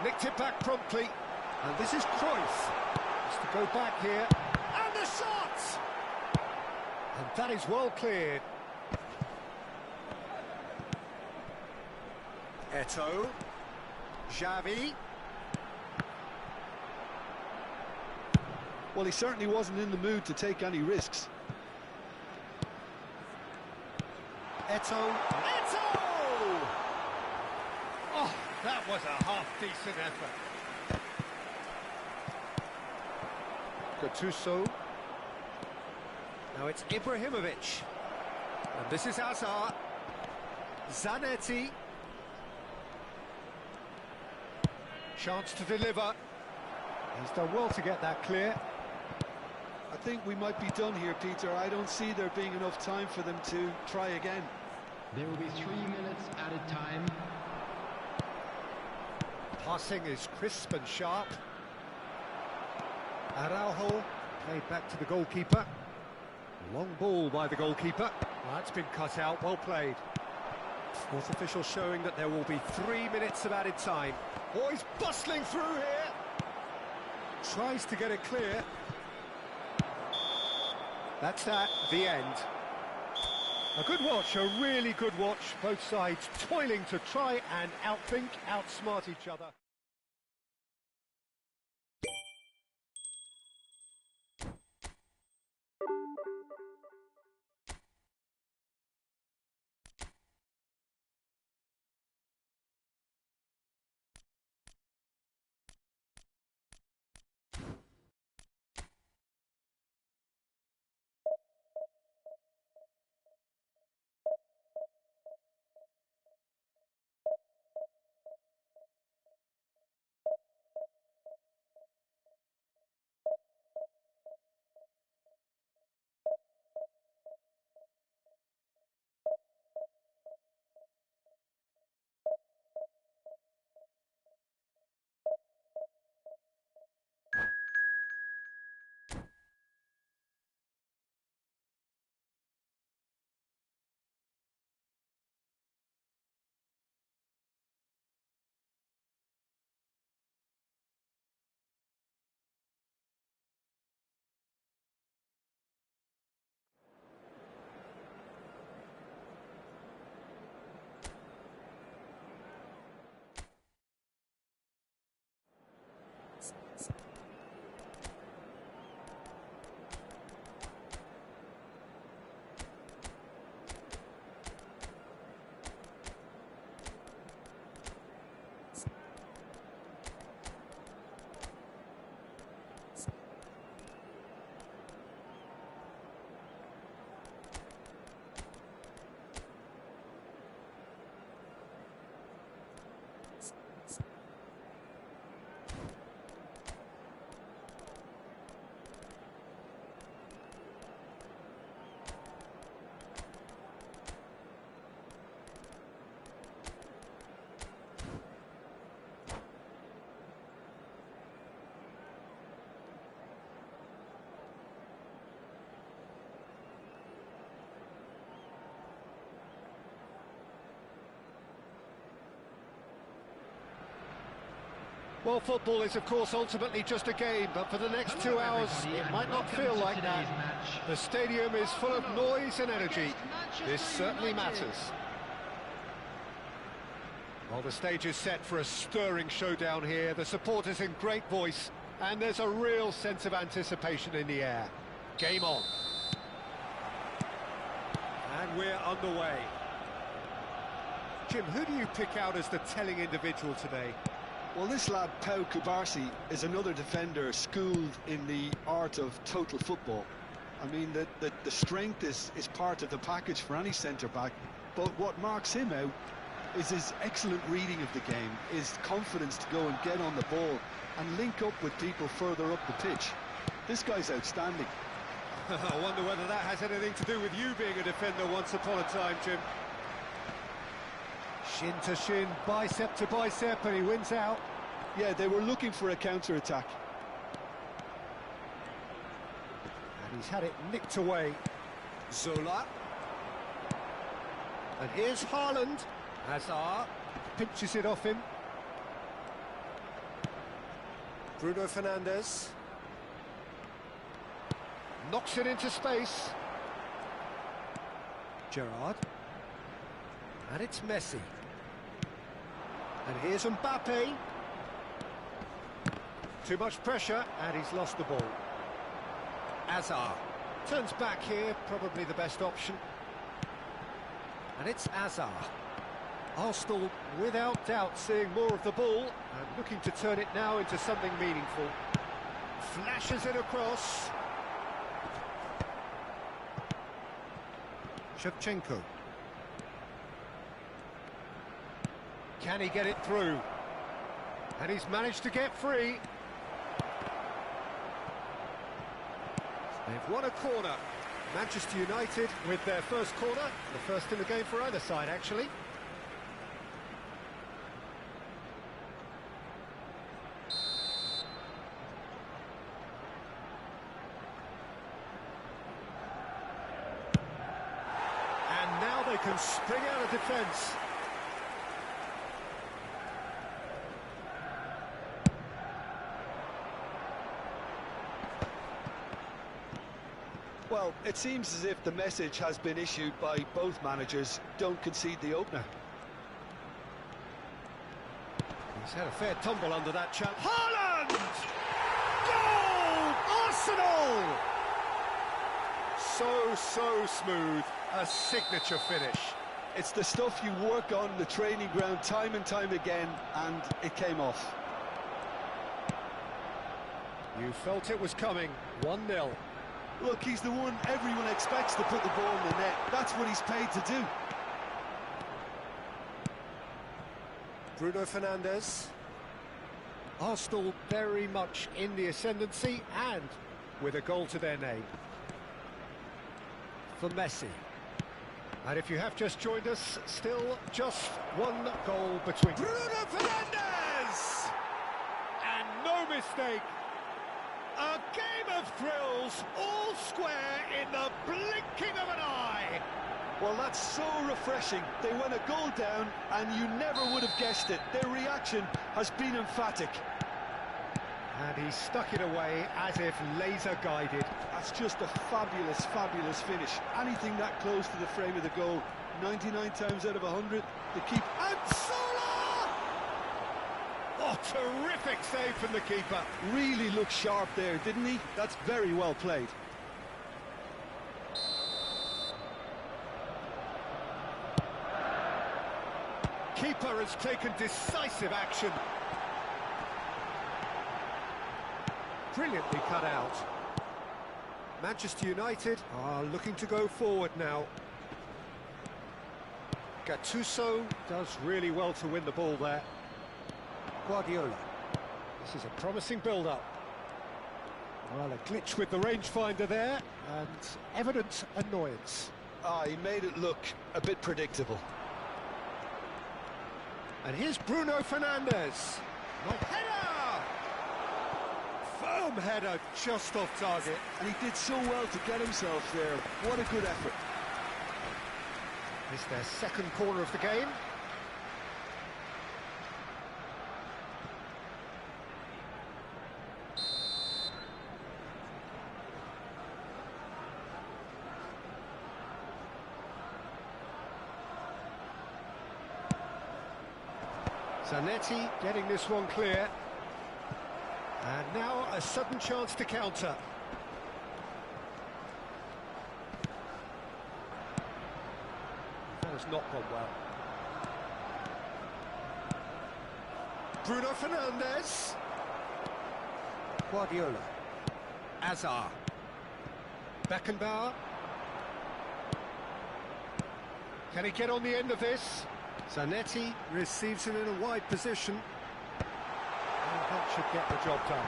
Speaker 1: Nicked it back promptly. And this is Cruyff. Has to go back here. And the shot! And that is well cleared. Eto'o. Xavi.
Speaker 3: Well, he certainly wasn't in the mood to take any risks.
Speaker 1: Eto'o. Eto'o! Oh, that was a half-decent effort. Gattuso. Now it's Ibrahimovic. And this is Hazard. Zanetti. Chance to deliver. He's done well to get that clear.
Speaker 3: I think we might be done here, Peter. I don't see there being enough time for them to try again.
Speaker 5: There will be 3 minutes added time.
Speaker 1: Passing is crisp and sharp. Araujo played back to the goalkeeper. Long ball by the goalkeeper. That's been cut out, well played. Fourth official showing that there will be 3 minutes of added time. Oh, he's bustling through here. Tries to get it clear. That's that, the end. A good watch, a really good watch. Both sides toiling to try and outthink, outsmart each other. Well, football is, of course, ultimately just a game, but for the next 2 hours, it might not feel like that. The stadium is full of noise and energy. This certainly matters. Well, the stage is set for a stirring showdown here. The supporters in great voice, and there's a real sense of anticipation in the air. Game on. And we're underway. Jim, who do you pick out as the telling individual today?
Speaker 3: Well, this lad, Pau Cubarsí, is another defender schooled in the art of total football. I mean, the strength is part of the package for any centre-back, but what marks him out is his excellent reading of the game, his confidence to go and get on the ball and link up with people further up the pitch. This guy's outstanding.
Speaker 1: I wonder whether that has anything to do with you being a defender once upon a time, Jim. Shin to shin, bicep to bicep, and he wins out.
Speaker 3: Yeah, they were looking for a counter-attack.
Speaker 1: And he's had it nicked away. Zola. And here's Haaland. Hazard pinches it off him. Bruno Fernandes. Knocks it into space. Gerrard. And it's Messi. And here's Mbappe. Too much pressure, and he's lost the ball. Hazard turns back here, probably the best option. And it's Hazard. Arsenal, without doubt, seeing more of the ball and looking to turn it now into something meaningful. Flashes it across. Shevchenko. Can he get it through? And he's managed to get free. They've won a corner. Manchester United with their first corner, the first in the game for either side, actually. And now they can spring out of defence.
Speaker 3: Well, it seems as if the message has been issued by both managers: don't concede the opener.
Speaker 1: He's had a fair tumble under that challenge. Haaland! Goal! Arsenal! So smooth. A signature finish.
Speaker 3: It's the stuff you work on the training ground time and time again, and it came off.
Speaker 1: You felt it was coming. 1-0.
Speaker 3: Look, he's the one everyone expects to put the ball in the net. That's what he's paid to do.
Speaker 1: Bruno Fernandes. Arsenal very much in the ascendancy and with a goal to their name. For Messi. And if you have just joined us, still just one goal between. Bruno Fernandes! And no mistake. A game of thrills, all square in the blinking of an eye.
Speaker 3: Well, that's so refreshing. They went a goal down, and you never would have guessed it. Their reaction has been emphatic.
Speaker 1: And he stuck it away as if laser-guided.
Speaker 3: That's just a fabulous finish. Anything that close to the frame of the goal, 99 times out of 100, the keeper.
Speaker 1: And Sola! Oh, terrific save from the keeper.
Speaker 3: Really looked sharp there, didn't he? That's very well played.
Speaker 1: Keeper has taken decisive action. Brilliantly cut out. Manchester United are looking to go forward now. Gattuso does really well to win the ball there. Guardiola. This is a promising build-up. Well, a glitch with the rangefinder there, and evident annoyance.
Speaker 3: He made it look a bit predictable.
Speaker 1: And here's Bruno Fernandes. Header! Firm header, just off target.
Speaker 3: And he did so well to get himself there. What a good effort.
Speaker 1: It's their second corner of the game. Zanetti getting this one clear. And now a sudden chance to counter. That has not gone well. Bruno Fernandes. Guardiola. Azar. Beckenbauer. Can he get on the end of this? Zanetti receives him in a wide position. And that should get the job done.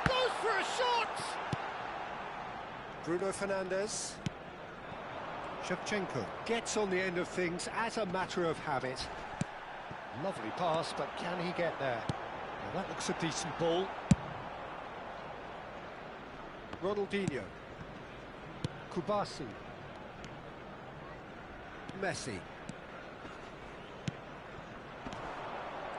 Speaker 1: Goes for a shot! Bruno Fernandes. Shevchenko gets on the end of things as a matter of habit. Lovely pass, but can he get there? Well, that looks a decent ball. Ronaldinho. Kubasi. Messi.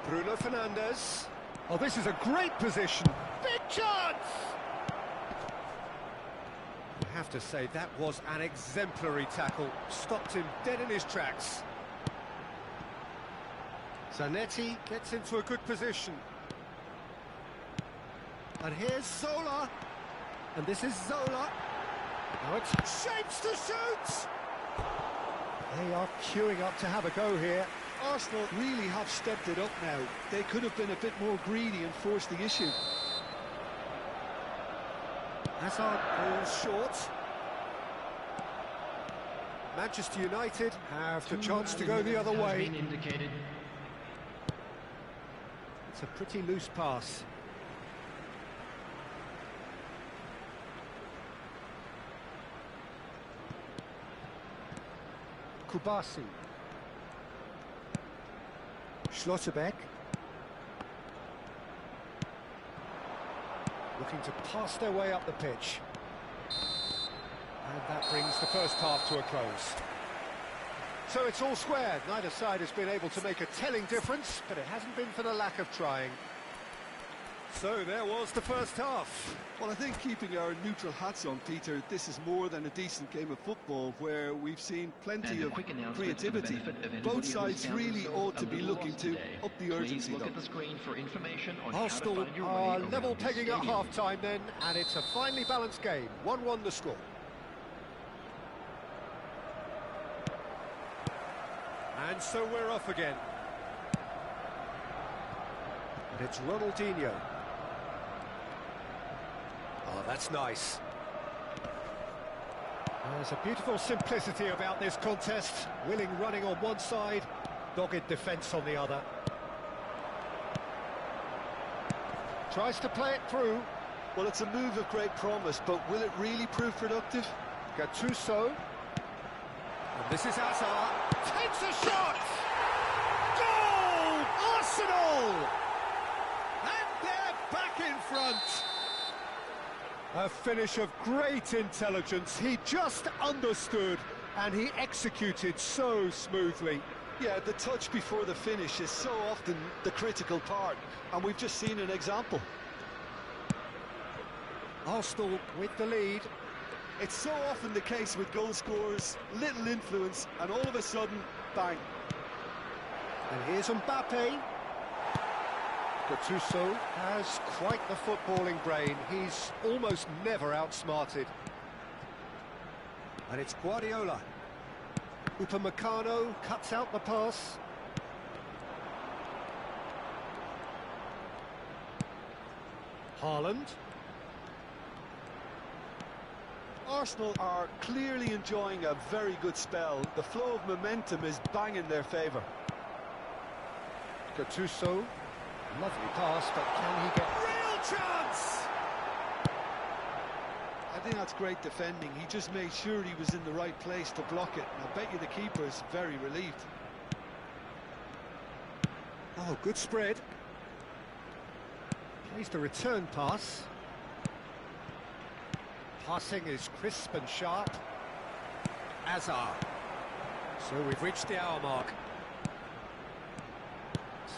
Speaker 1: Bruno Fernandes. Oh, this is a great position. Big chance! I have to say, that was an exemplary tackle. Stopped him dead in his tracks. Zanetti gets into a good position. And here's Zola. And this is Zola. Now it's shapes to shoot! They are queuing up to have a go here.
Speaker 3: Arsenal really have stepped it up now. They could have been a bit more greedy and forced the issue.
Speaker 1: Hazard falls short. Manchester United have the
Speaker 2: 2
Speaker 1: chance to
Speaker 2: added
Speaker 1: go the
Speaker 2: minutes
Speaker 1: other
Speaker 2: has
Speaker 1: way.
Speaker 2: been indicated.
Speaker 1: It's a pretty loose pass. Kubasi. Schlotterbeck. Looking to pass their way up the pitch. And that brings the first half to a close. So it's all square. Neither side has been able to make a telling difference, but it hasn't been for the lack of trying. So there was the first half.
Speaker 3: Well, I think keeping our neutral hats on, Peter, this is more than a decent game of football where we've seen plenty
Speaker 4: And a
Speaker 3: of
Speaker 4: quick announcement
Speaker 3: creativity.
Speaker 4: for the benefit of anybody
Speaker 3: Both
Speaker 4: who's
Speaker 3: sides
Speaker 4: found
Speaker 3: really
Speaker 4: themselves
Speaker 3: ought to
Speaker 4: a
Speaker 3: be
Speaker 4: little
Speaker 3: looking
Speaker 4: lost
Speaker 3: to
Speaker 4: today.
Speaker 3: up the
Speaker 4: Please
Speaker 3: urgency,
Speaker 4: look
Speaker 3: though.
Speaker 4: at the screen for information on
Speaker 1: Arsenal
Speaker 4: how to find your way
Speaker 1: are
Speaker 4: around
Speaker 1: level
Speaker 4: the
Speaker 1: pegging at
Speaker 4: stadium.
Speaker 1: half-time then, and it's a finely balanced game. 1-1 the score. And so we're off again. And it's Ronaldinho. Oh, that's nice. There's a beautiful simplicity about this contest. Willing running on one side, dogged defence on the other. Tries to play it through.
Speaker 3: Well, it's a move of great promise, but will it really prove productive?
Speaker 1: Gattuso. And this is Hazard. Takes a shot! Goal! Arsenal! And they're back in front. A finish of great intelligence. He just understood and he executed so smoothly.
Speaker 3: Yeah, the touch before the finish is so often the critical part, and we've just seen an example.
Speaker 1: Arsenal with the lead.
Speaker 3: It's so often the case with goal scorers, little influence, and all of a sudden, bang.
Speaker 1: And here's Mbappe. Gattuso has quite the footballing brain. He's almost never outsmarted. And it's Guardiola. Upamecano cuts out the pass. Haaland.
Speaker 3: Arsenal are clearly enjoying a very good spell. The flow of momentum is bang in their favour.
Speaker 1: Gattuso. Lovely pass, but can he get... Real chance!
Speaker 3: I think that's great defending. He just made sure he was in the right place to block it. And I bet you the keeper is very relieved.
Speaker 1: Oh, good spread. Plays the return pass. Passing is crisp and sharp. Hazard. So we've reached the hour mark.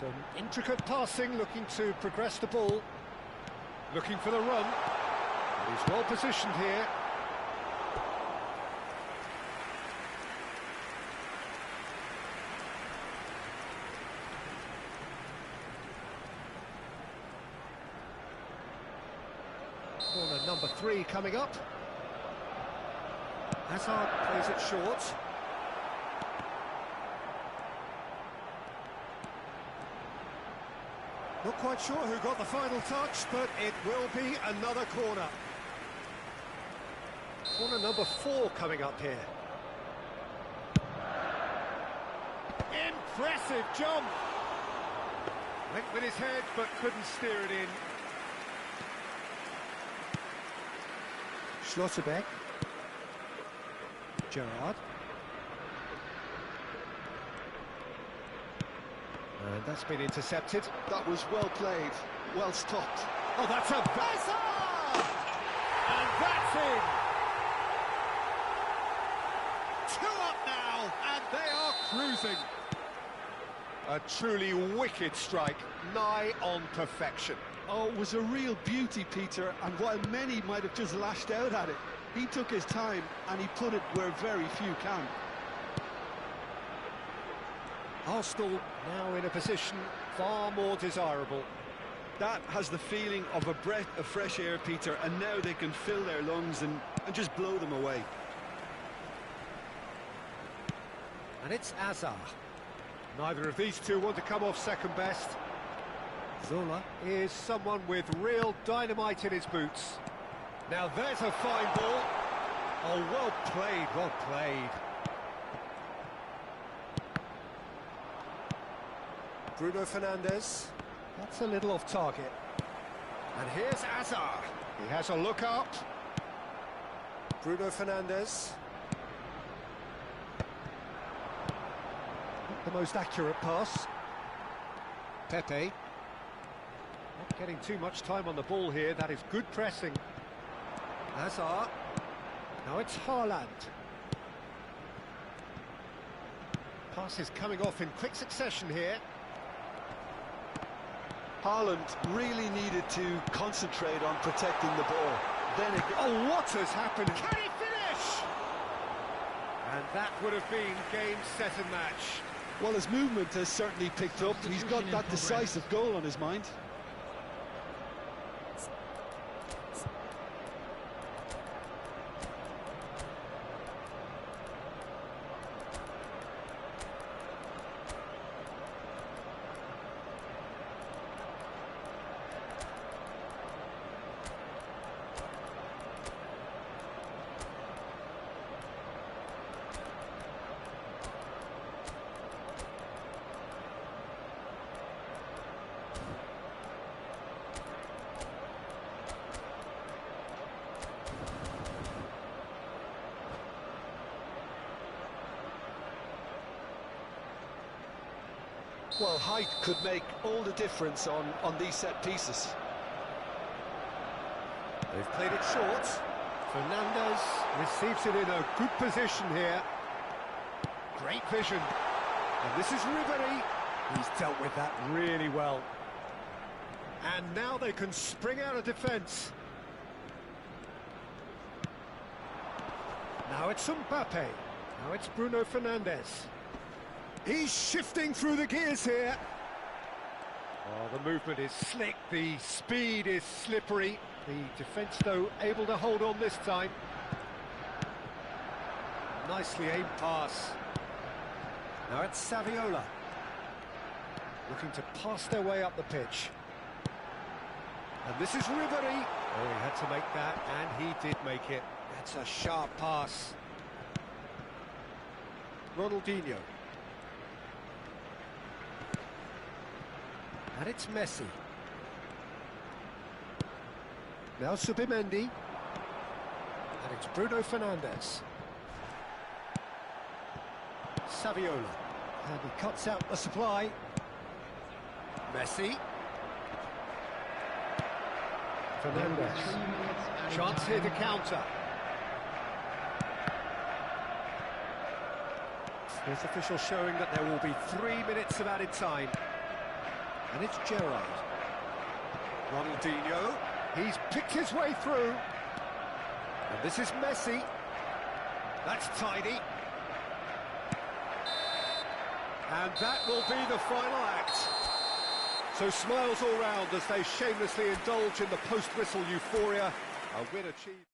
Speaker 1: Some intricate passing, looking to progress the ball. Looking for the run. He's well positioned here. Corner number 3 coming up. Hazard plays it short. Not quite sure who got the final touch, but it will be another corner. Corner number 4 coming up here. Impressive jump! Went with his head, but couldn't steer it in. Schlotterbeck. Gerrard. And that's been intercepted.
Speaker 3: That was well played, well stopped.
Speaker 1: Oh, that's a... Hazard! And that's in! 2 up now, and they are cruising. A truly wicked strike, nigh on perfection.
Speaker 3: Oh, it was a real beauty, Peter, and while many might have just lashed out at it, he took his time and he put it where very few can.
Speaker 1: Arsenal now in a position far more desirable.
Speaker 3: That has the feeling of a breath of fresh air, Peter, and now they can fill their lungs and just blow them away.
Speaker 1: And it's Hazard. Neither of these two want to come off second best. Zola is someone with real dynamite in his boots. Now there's a fine ball. Oh, well played, well played. Bruno Fernandes. That's a little off target. And here's Azar. He has a look up. Bruno Fernandes. Not the most accurate pass. Pepe. Not getting too much time on the ball here. That is good pressing. Hazard. Now it's Haaland. Passes coming off in quick succession here.
Speaker 3: Haaland really needed to concentrate on protecting the ball. Then again,
Speaker 1: Oh, what has happened? Can he finish? And that would have been game, set and match.
Speaker 3: well, his movement has certainly picked up. He's got that decisive goal on his mind. Well, height could make all the difference on these set pieces.
Speaker 1: They've played it short. Fernandes receives it in a good position here. Great vision. And this is Ribery. He's dealt with that really well. And now they can spring out of defence. Now it's Mbappe. Now it's Bruno Fernandes. He's shifting through the gears here. Oh, the movement is slick, the speed is slippery. The defence, though, able to hold on this time. Nicely aimed pass. Now it's Saviola. Looking to pass their way up the pitch. And this is Ribery. Oh, he had to make that, and he did make it. That's a sharp pass. Ronaldinho. And it's Messi. Now Subimendi. And it's Bruno Fernandes. Saviola. And he cuts out the supply. Messi. Fernandes. Chance here to counter. Here's official showing that there will be 3 minutes of added time. And it's Gerrard. Ronaldinho. He's picked his way through. And this is Messi. That's tidy. And that will be the final act. So smiles all round as they shamelessly indulge in the post-whistle euphoria. A win achieved.